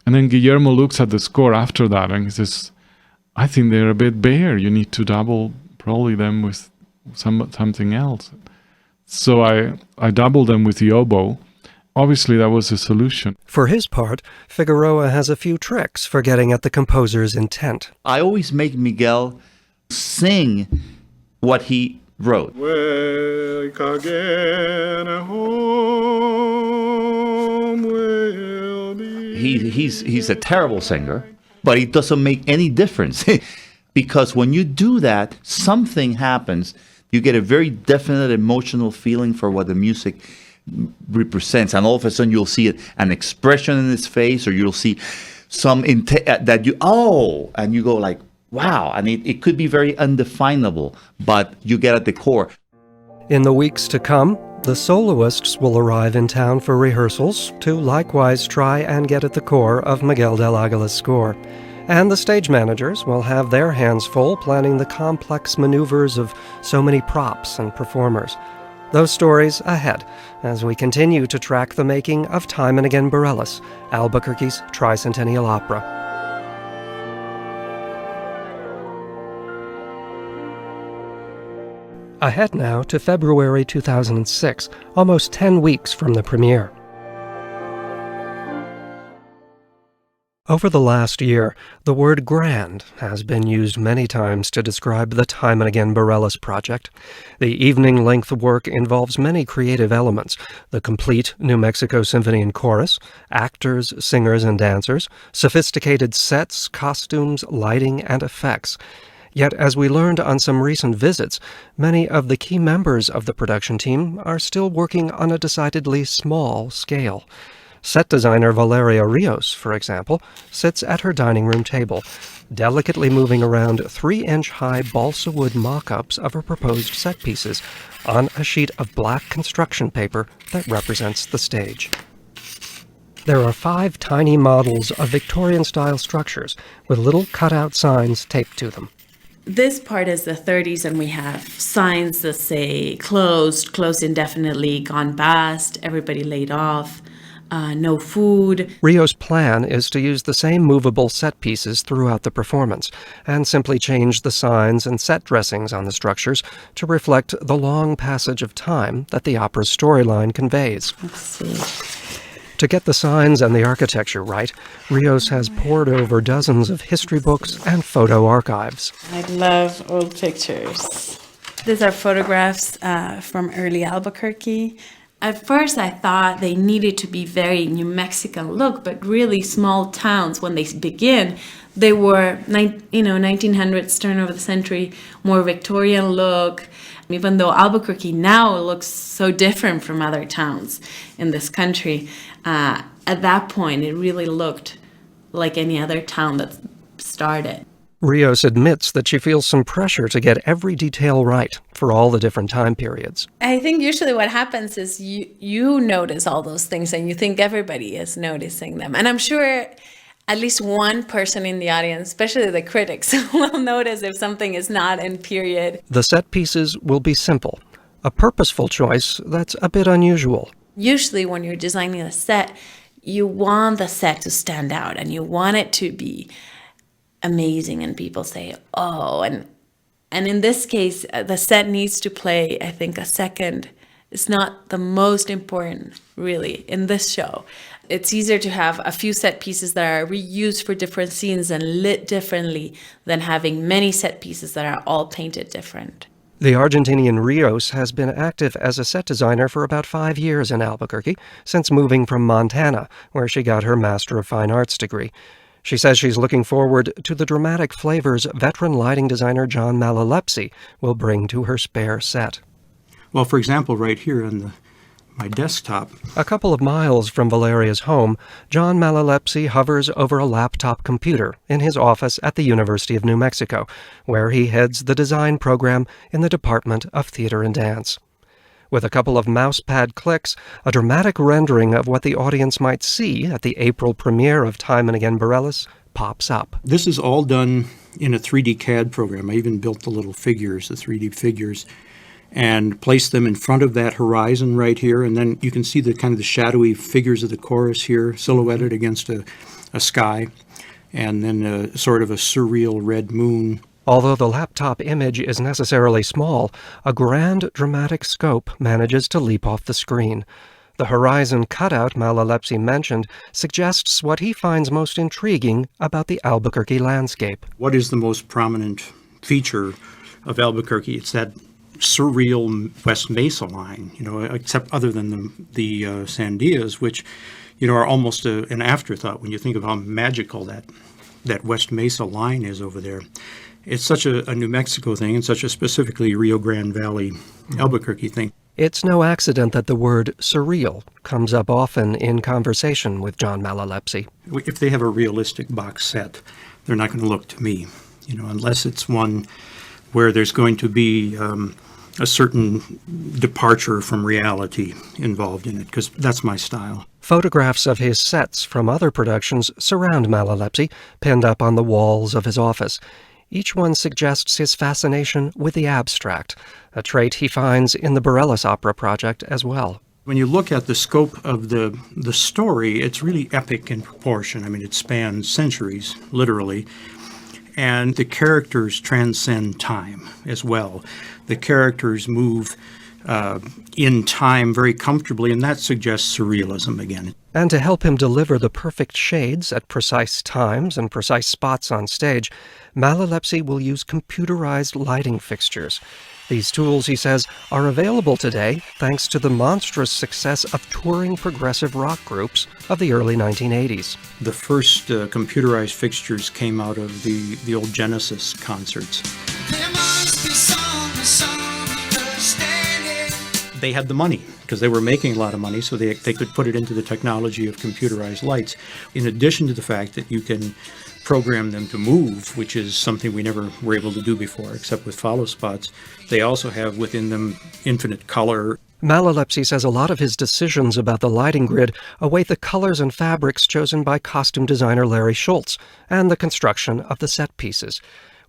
C: then Guillermo looks at the score after that and he says, "I think they're a bit bare. You need to double probably them with something else." So I doubled them with the oboe. Obviously, that was a solution.
A: For his part, Figueroa has a few tricks for getting at the composer's intent.
F: I always make Miguel sing what he wrote.
C: Wake again, home will be.
F: He's a terrible singer, but it doesn't make any difference. Because when you do that, something happens. You get a very definite emotional feeling for what the music represents, and all of a sudden you'll see an expression in his face, or you'll see some that you and you go like, wow, and it could be very undefinable, but you get at the core.
A: In the weeks to come, the soloists will arrive in town for rehearsals to likewise try and get at the core of Miguel del Aguila's score. And the stage managers will have their hands full planning the complex maneuvers of so many props and performers. Those stories ahead as we continue to track the making of Time and Again BARELAS, Albuquerque's Tricentennial Opera. Ahead now to February 2006, almost 10 weeks from the premiere. Over the last year, the word grand has been used many times to describe the Time and Again BARELAS project. The evening-length work involves many creative elements: the complete New Mexico Symphony and Chorus, actors, singers, and dancers, sophisticated sets, costumes, lighting, and effects. Yet, as we learned on some recent visits, many of the key members of the production team are still working on a decidedly small scale. Set designer Valeria Rios, for example, sits at her dining room table, delicately moving around 3-inch-high balsa wood mock-ups of her proposed set pieces on a sheet of black construction paper that represents the stage. There are 5 tiny models of Victorian-style structures with little cutout signs taped to them.
U: This part is the 30s, and we have signs that say closed indefinitely, gone past, everybody laid off. No food.
A: Rio's plan is to use the same movable set pieces throughout the performance and simply change the signs and set dressings on the structures to reflect the long passage of time that the opera's storyline conveys.
U: Let's see.
A: To get the signs and the architecture right, Rios has pored over dozens of history books and photo archives.
U: I love old pictures. These are photographs from early Albuquerque. At first, I thought they needed to be very New Mexican look, but really small towns, when they begin, they were, 1900s, turn of the century, more Victorian look, even though Albuquerque now looks so different from other towns in this country. at that point, it really looked like any other town that started.
A: Rios admits that she feels some pressure to get every detail right for all the different time periods.
U: I think usually what happens is you notice all those things and you think everybody is noticing them. And I'm sure at least one person in the audience, especially the critics, will notice if something is not in period.
A: The set pieces will be simple, a purposeful choice that's a bit unusual.
U: Usually when you're designing a set, you want the set to stand out and you want it to be amazing and people say, oh, and in this case, the set needs to play, I think, a second. It's not the most important, really, in this show. It's easier to have a few set pieces that are reused for different scenes and lit differently than having many set pieces that are all painted different.
A: The Argentinian Rios has been active as a set designer for about 5 years in Albuquerque, since moving from Montana, where she got her Master of Fine Arts degree. She says she's looking forward to the dramatic flavors veteran lighting designer John Malalepsy will bring to her spare set.
H: Well, for example, right here on my desktop.
A: A couple of miles from Valeria's home, John Malalepsy hovers over a laptop computer in his office at the University of New Mexico, where he heads the design program in the Department of Theater and Dance. With a couple of mousepad clicks, a dramatic rendering of what the audience might see at the April premiere of Time and Again BARELAS pops up.
H: This is all done in a 3D CAD program. I even built the little figures, the 3D figures, and placed them in front of that horizon right here. And then you can see the kind of the shadowy figures of the chorus here silhouetted against a sky, and then sort of a surreal red moon.
A: Although the laptop image is necessarily small, a grand dramatic scope manages to leap off the screen. The horizon cutout Malalepsy mentioned suggests what he finds most intriguing about the Albuquerque landscape.
H: What is the most prominent feature of Albuquerque? It's that surreal West Mesa line, except other than the Sandias, which, are almost an afterthought when you think of how magical that West Mesa line is over there. It's such a New Mexico thing and such a specifically Rio Grande Valley, Albuquerque thing.
A: It's no accident that the word surreal comes up often in conversation with John Malalepsy.
H: If they have a realistic box set, they're not going to look to me, unless it's one where there's going to be a certain departure from reality involved in it, because that's my style.
A: Photographs of his sets from other productions surround Malalepsy, pinned up on the walls of his office. Each one suggests his fascination with the abstract, a trait he finds in the BARELAS opera project as well.
H: When you look at the scope of the story, it's really epic in proportion. I mean, it spans centuries, literally. And the characters transcend time as well. The characters move in time very comfortably, and that suggests surrealism again.
A: And to help him deliver the perfect shades at precise times and precise spots on stage, Malalepsy will use computerized lighting fixtures. These tools, he says, are available today thanks to the monstrous success of touring progressive rock groups of the early 1980s.
H: The first computerized fixtures came out of the old Genesis concerts. They had the money because they were making a lot of money, so they could put it into the technology of computerized lights. In addition to the fact that you can program them to move, which is something we never were able to do before, except with follow spots, they also have within them infinite color.
A: Malalepsy says a lot of his decisions about the lighting grid await the colors and fabrics chosen by costume designer Larry Schultz and the construction of the set pieces.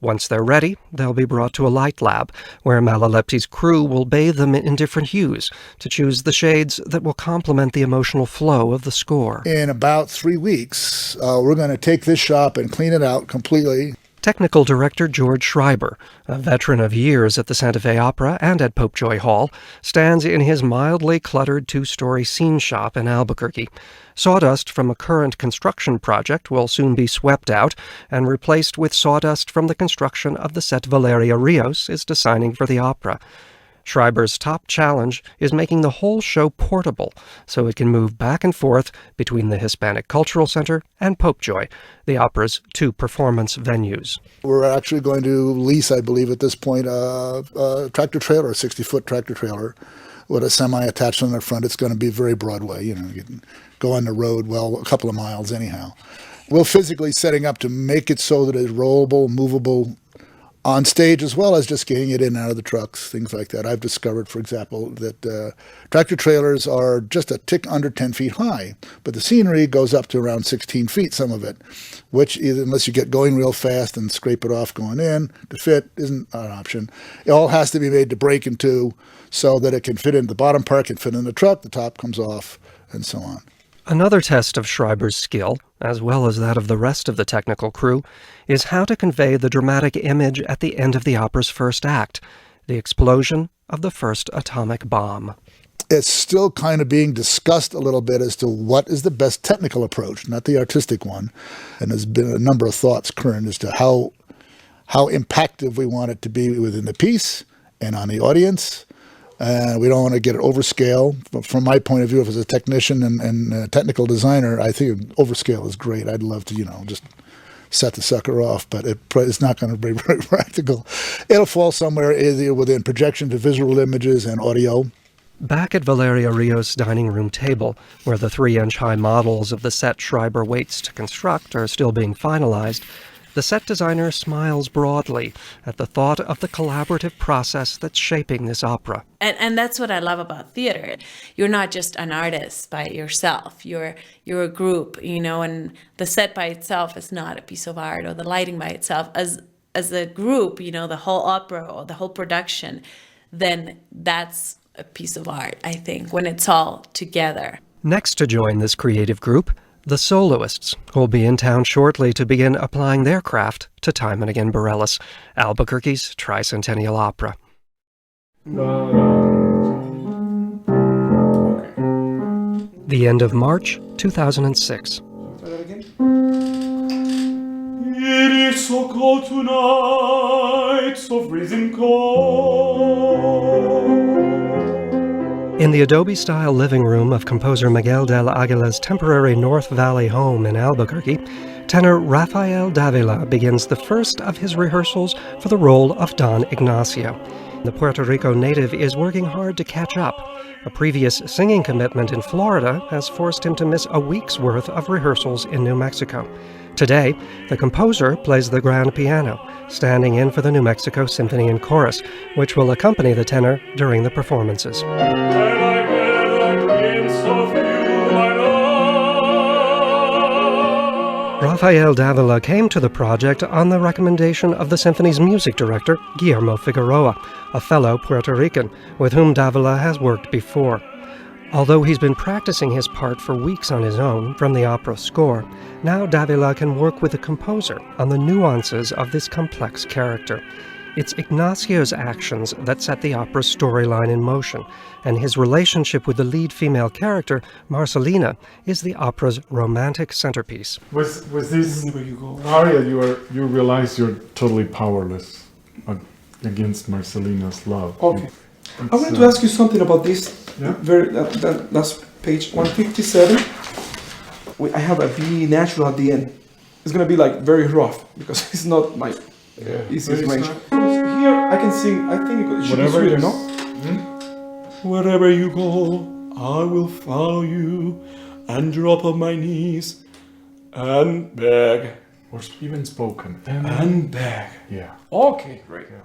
A: Once they're ready, they'll be brought to a light lab, where Malalepsy's crew will bathe them in different hues to choose the shades that will complement the emotional flow of the score.
D: In about 3 weeks, we're going to take this shop and clean it out completely.
A: Technical director George Schreiber, a veteran of years at the Santa Fe Opera and at Popejoy Hall, stands in his mildly cluttered 2-story scene shop in Albuquerque. Sawdust from a current construction project will soon be swept out and replaced with sawdust from the construction of the set Valeria Rios is designing for the opera. Schreiber's top challenge is making the whole show portable so it can move back and forth between the Hispanic Cultural Center and Popejoy, the opera's 2 performance venues.
D: We're actually going to lease, I believe at this point, a tractor trailer, a 60-foot tractor trailer with a semi attached on the front. It's going to be very Broadway, you can go on the road, well, a couple of miles anyhow. We're physically setting up to make it so that it's rollable, movable on stage, as well as just getting it in and out of the trucks, things like that. I've discovered, for example, that tractor trailers are just a tick under 10 feet high, but the scenery goes up to around 16 feet, some of it, which, unless you get going real fast and scrape it off going in, to fit isn't an option. It all has to be made to break in two so that it can fit in the bottom part, can fit in the truck, the top comes off, and so on.
A: Another test of Schreiber's skill, as well as that of the rest of the technical crew, is how to convey the dramatic image at the end of the opera's first act, the explosion of the first atomic bomb.
D: It's still kind of being discussed a little bit as to what is the best technical approach, not the artistic one. And there's been a number of thoughts current as to how impactful we want it to be within the piece and on the audience. We don't want to get it overscale. But from my point of view, as a technician and a technical designer, I think overscale is great. I'd love to, just set the sucker off, but it's not going to be very practical. It'll fall somewhere either within projection to visual images and audio.
A: Back at Valeria Rios' dining room table, where the 3-inch high models of the set Schreiber waits to construct are still being finalized, the set designer smiles broadly at the thought of the collaborative process that's shaping this opera.
U: And that's what I love about theater. You're not just an artist by yourself. You're a group, and the set by itself is not a piece of art, or the lighting by itself. As a group, the whole opera or the whole production, then that's a piece of art, I think, when it's all together.
A: Next to join this creative group, the soloists, who will be in town shortly to begin applying their craft to Time and Again BARELAS, Albuquerque's Tricentennial Opera. The end of March 2006.
M: It is so cold tonight, so freezing cold.
A: In the Adobe-style living room of composer Miguel del Aguila's temporary North Valley home in Albuquerque, tenor Rafael Davila begins the first of his rehearsals for the role of Don Ignacio. The Puerto Rico native is working hard to catch up. A previous singing commitment in Florida has forced him to miss a week's worth of rehearsals in New Mexico. Today, the composer plays the grand piano, standing in for the New Mexico Symphony and Chorus, which will accompany the tenor during the performances. Rafael Davila came to the project on the recommendation of the symphony's music director, Guillermo Figueroa, a fellow Puerto Rican with whom Davila has worked before. Although he's been practicing his part for weeks on his own from the opera score, now Davila can work with the composer on the nuances of this complex character. It's Ignacio's actions that set the opera's storyline in motion, and his relationship with the lead female character, Marcelina, is the opera's romantic centerpiece.
C: With this aria, you realize you're totally powerless against Marcelina's love.
I: Okay. I wanted to ask you something about this.
C: Yeah?
I: That last page, 157. I have a B natural at the end. It's gonna be very rough because it's not my easiest range. Here I can sing. I think it should be sweeter, no? Wherever you go, I will follow you and drop on my knees and beg.
C: Or even spoken.
I: And beg.
C: Yeah.
I: Okay, great.
C: Yeah.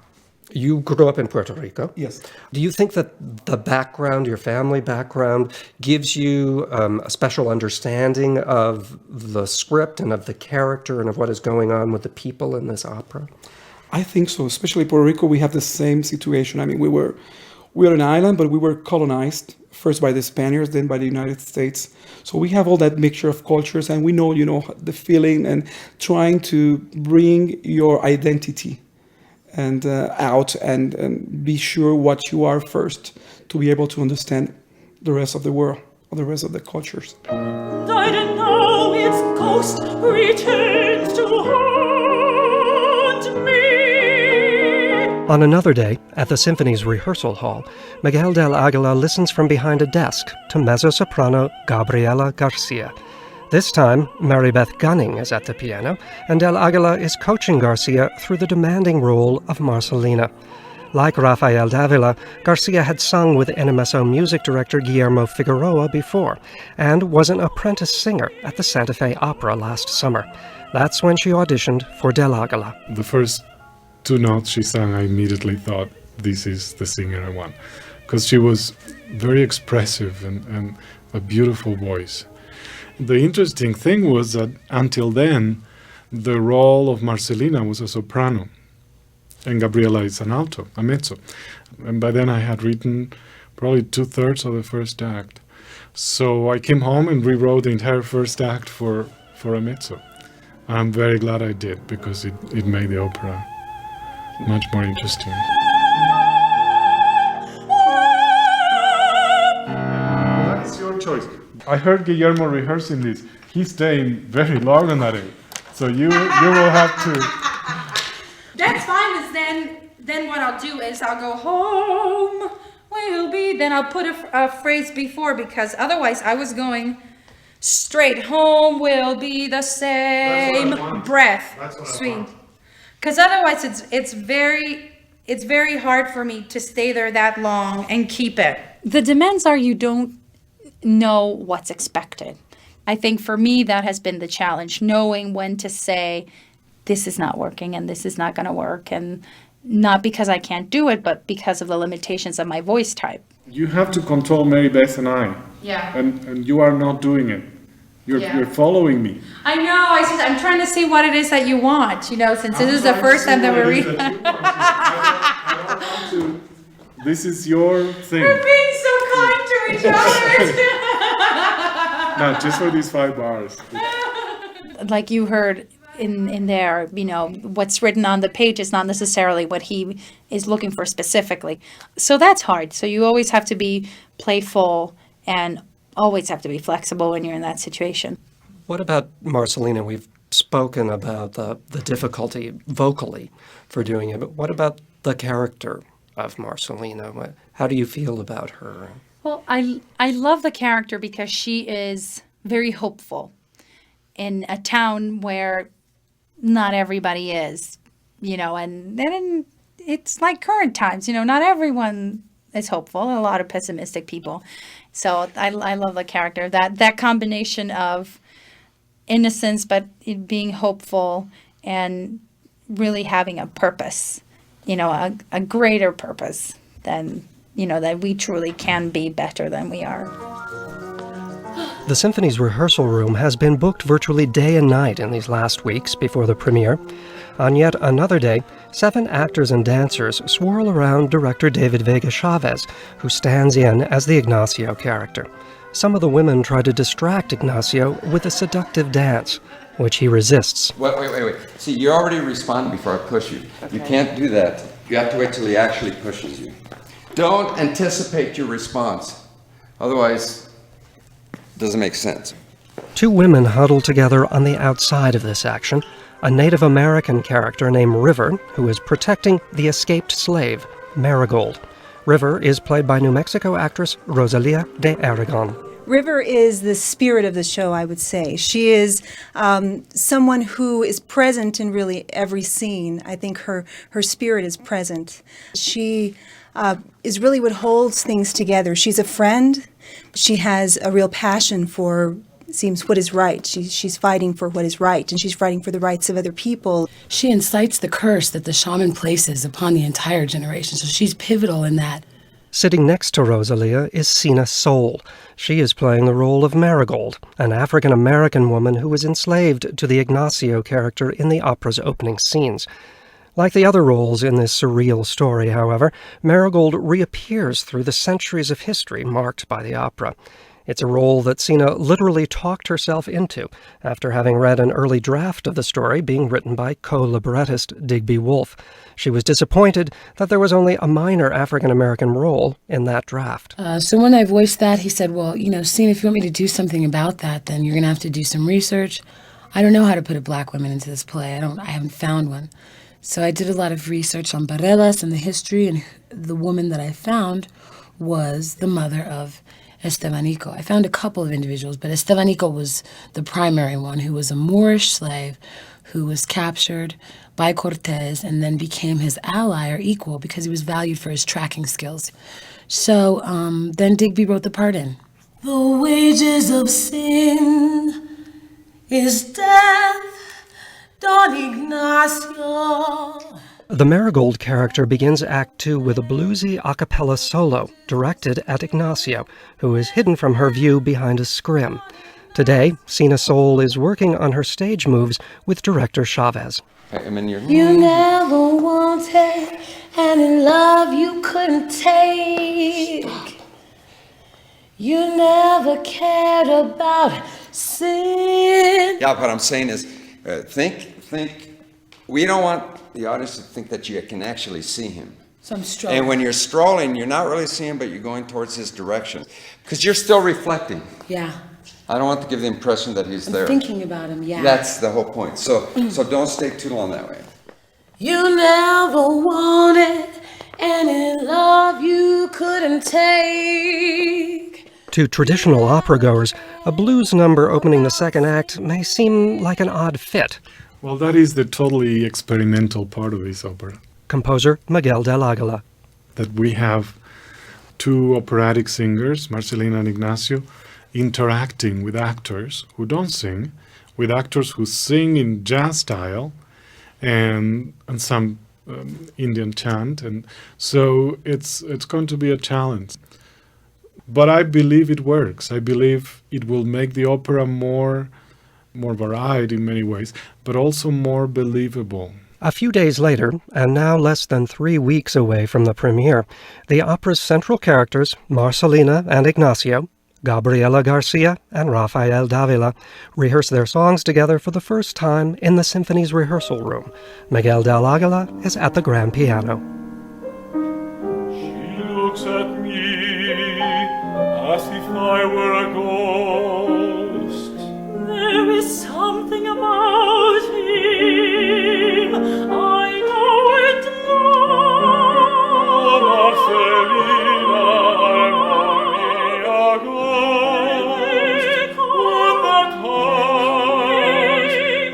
A: You grew up in Puerto Rico.
I: Yes.
A: Do you think that the background, your family background, gives you a special understanding of the script and of the character and of what is going on with the people in this opera?
I: I think so. Especially Puerto Rico, we have the same situation. I mean, we were an island, but we were colonized first by the Spaniards, then by the United States. So we have all that mixture of cultures, and we know, the feeling and trying to bring your identity and out and be sure what you are first to be able to understand the rest of the world or the rest of the cultures.
E: Died and now its ghost returns to haunt me.
A: On another day, at the symphony's rehearsal hall, Miguel del Aguila listens from behind a desk to mezzo-soprano Gabriela Garcia. This time, Maribeth Gunning is at the piano, and Del Aguila is coaching Garcia through the demanding role of Marcelina. Like Rafael Davila, Garcia had sung with NMSO music director Guillermo Figueroa before, and was an apprentice singer at the Santa Fe Opera last summer. That's when she auditioned for Del Aguila.
C: The first two notes she sang, I immediately thought, this is the singer I want. Because she was very expressive and a beautiful voice. The interesting thing was that until then, the role of Marcelina was a soprano, and Gabriela is an alto, a mezzo. And by then I had written probably 2/3 of the first act. So I came home and rewrote the entire first act for a mezzo. I'm very glad I did, because it made the opera much more interesting. That's your choice. I heard Guillermo rehearsing this. He's staying very long on that end. So you will have to...
J: That's fine, because then what I'll do is I'll go home will be, then I'll put a phrase before, because otherwise I was going straight, home will be the same breath, sweet. Because otherwise it's very hard for me to stay there that long and keep it.
V: The demands are you don't know what's expected. I think for me that has been the challenge, knowing when to say this is not working and this is not going to work, and not because I can't do it, but because of the limitations of my voice type.
C: You have to control Mary Beth and I.
J: Yeah.
C: And you are not doing it. You're following me.
J: I know. I'm trying to see what it is that you want. Since this is the first time that we're reading.
C: This is your thing.
J: We're being so kind to each other.
C: No, just for these 5 bars.
V: Like you heard in there, what's written on the page is not necessarily what he is looking for specifically. So that's hard. So you always have to be playful and always have to be flexible when you're in that situation.
A: What about Marcelina? We've spoken about the difficulty vocally for doing it, but what about the character of Marcelina? How do you feel about her?
V: Well, I love the character because she is very hopeful in a town where not everybody is, and then it's like current times, not everyone is hopeful, a lot of pessimistic people. So I love the character, that combination of innocence, but being hopeful and really having a purpose, a greater purpose than, that we truly can be better than we are.
A: The Symphony's rehearsal room has been booked virtually day and night in these last weeks before the premiere. On yet another day, 7 actors and dancers swirl around director David Vega Chavez, who stands in as the Ignacio character. Some of the women try to distract Ignacio with a seductive dance, which he resists.
T: Wait. See, you already responded before I push you. Okay. You can't do that. You have to wait till he actually pushes you. Don't anticipate your response. Otherwise, it doesn't make sense.
A: 2 women huddle together on the outside of this action. A Native American character named River, who is protecting the escaped slave, Marigold. River is played by New Mexico actress Rosalia de Aragon.
W: River is the spirit of the show, I would say. She is someone who is present in really every scene. I think her spirit is present. She is really what holds things together. She's a friend. She has a real passion for, seems, what is right. She's fighting for what is right, and she's fighting for the rights of other people.
X: She incites the curse that the shaman places upon the entire generation, so she's pivotal in that.
A: Sitting next to Rosalia is Sina Soul. She is playing the role of Marigold, an African-American woman who was enslaved to the Ignacio character in the opera's opening scenes. Like the other roles in this surreal story, however, Marigold reappears through the centuries of history marked by the opera. It's a role that Sina literally talked herself into after having read an early draft of the story being written by co-librettist Digby Wolfe. She was disappointed that there was only a minor African-American role in that draft.
X: So when I voiced that, he said, well, Sina, if you want me to do something about that, then you're going to have to do some research. I don't know how to put a black woman into this play. I haven't found one. So I did a lot of research on BARELAS and the history, and the woman that I found was the mother of Estevanico. I found a couple of individuals, but Estevanico was the primary one, who was a Moorish slave who was captured by Cortez and then became his ally or equal because he was valued for his tracking skills. So then Digby wrote the part in. The wages of sin is death, Don Ignacio.
A: The Marigold character begins Act 2 with a bluesy a cappella solo directed at Ignacio, who is hidden from her view behind a scrim. Today, Sina Soul is working on her stage moves with director Chavez.
X: You never wanted, and in love you couldn't take. You never cared about sin.
T: Yeah, what I'm saying is, think. We don't want the audience to think that you can actually see him.
X: So I'm strolling.
T: And when you're strolling, you're not really seeing him, but you're going towards his direction. Because you're still reflecting.
X: Yeah.
T: I don't want to give the impression that he's there.
X: I'm thinking about him, yeah.
T: That's the whole point. So don't stay too long that way.
X: You never wanted, and in love you couldn't take.
A: To traditional opera goers, a blues number opening the second act may seem like an odd fit.
C: Well, that is the totally experimental part of this opera.
A: Composer Miguel del Aguila.
C: That we have two operatic singers, Marcelina and Ignacio, interacting with actors who don't sing, with actors who sing in jazz style and some Indian chant. And so it's going to be a challenge. But I believe it works. I believe it will make the opera more varied in many ways, but also more believable.
A: A few days later, and now less than 3 weeks away from the premiere, the opera's central characters, Marcelina and Ignacio, Gabriela Garcia and Rafael Davila, rehearse their songs together for the first time in the Symphony's rehearsal room. Miguel del Aguila is at the grand piano.
E: She looks at me as if I were a ghost. There is something about him I know it not. Marcelina, I'm only a ghost. One that has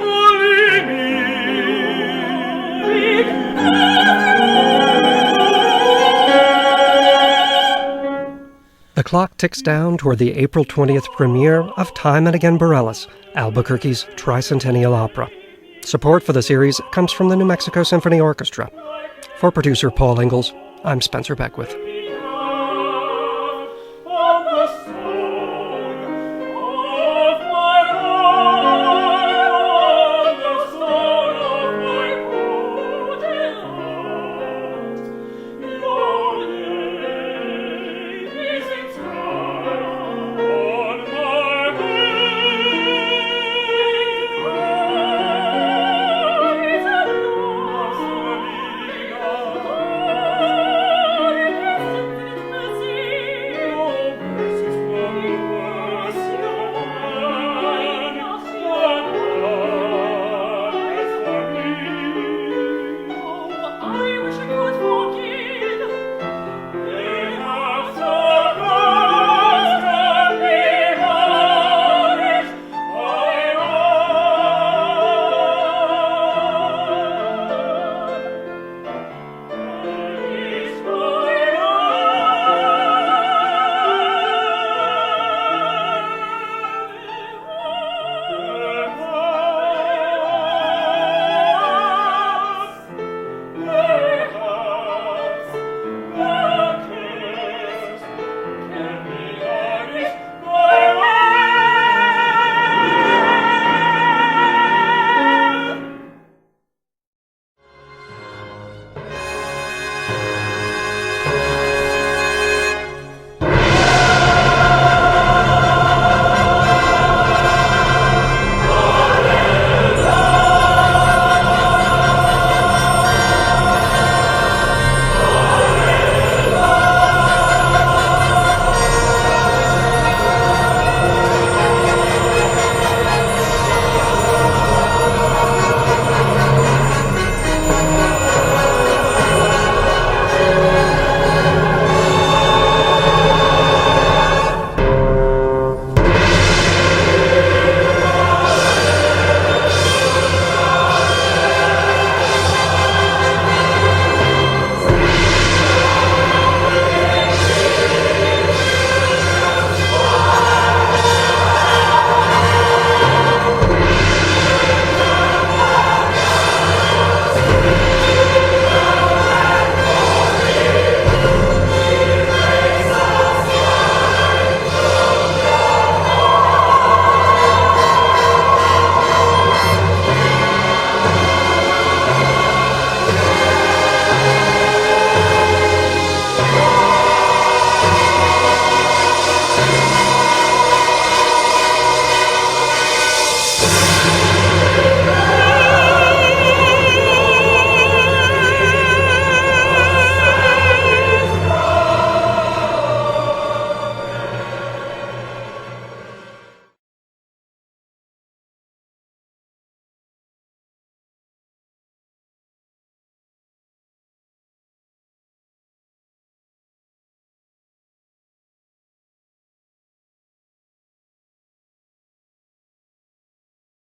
E: only me.
A: The clock ticks down toward the April 20th premiere of Time and Again BARELAS, Albuquerque's Tricentennial opera. Support for the series comes from the New Mexico Symphony Orchestra. For producer Paul Ingles, I'm Spencer Beckwith.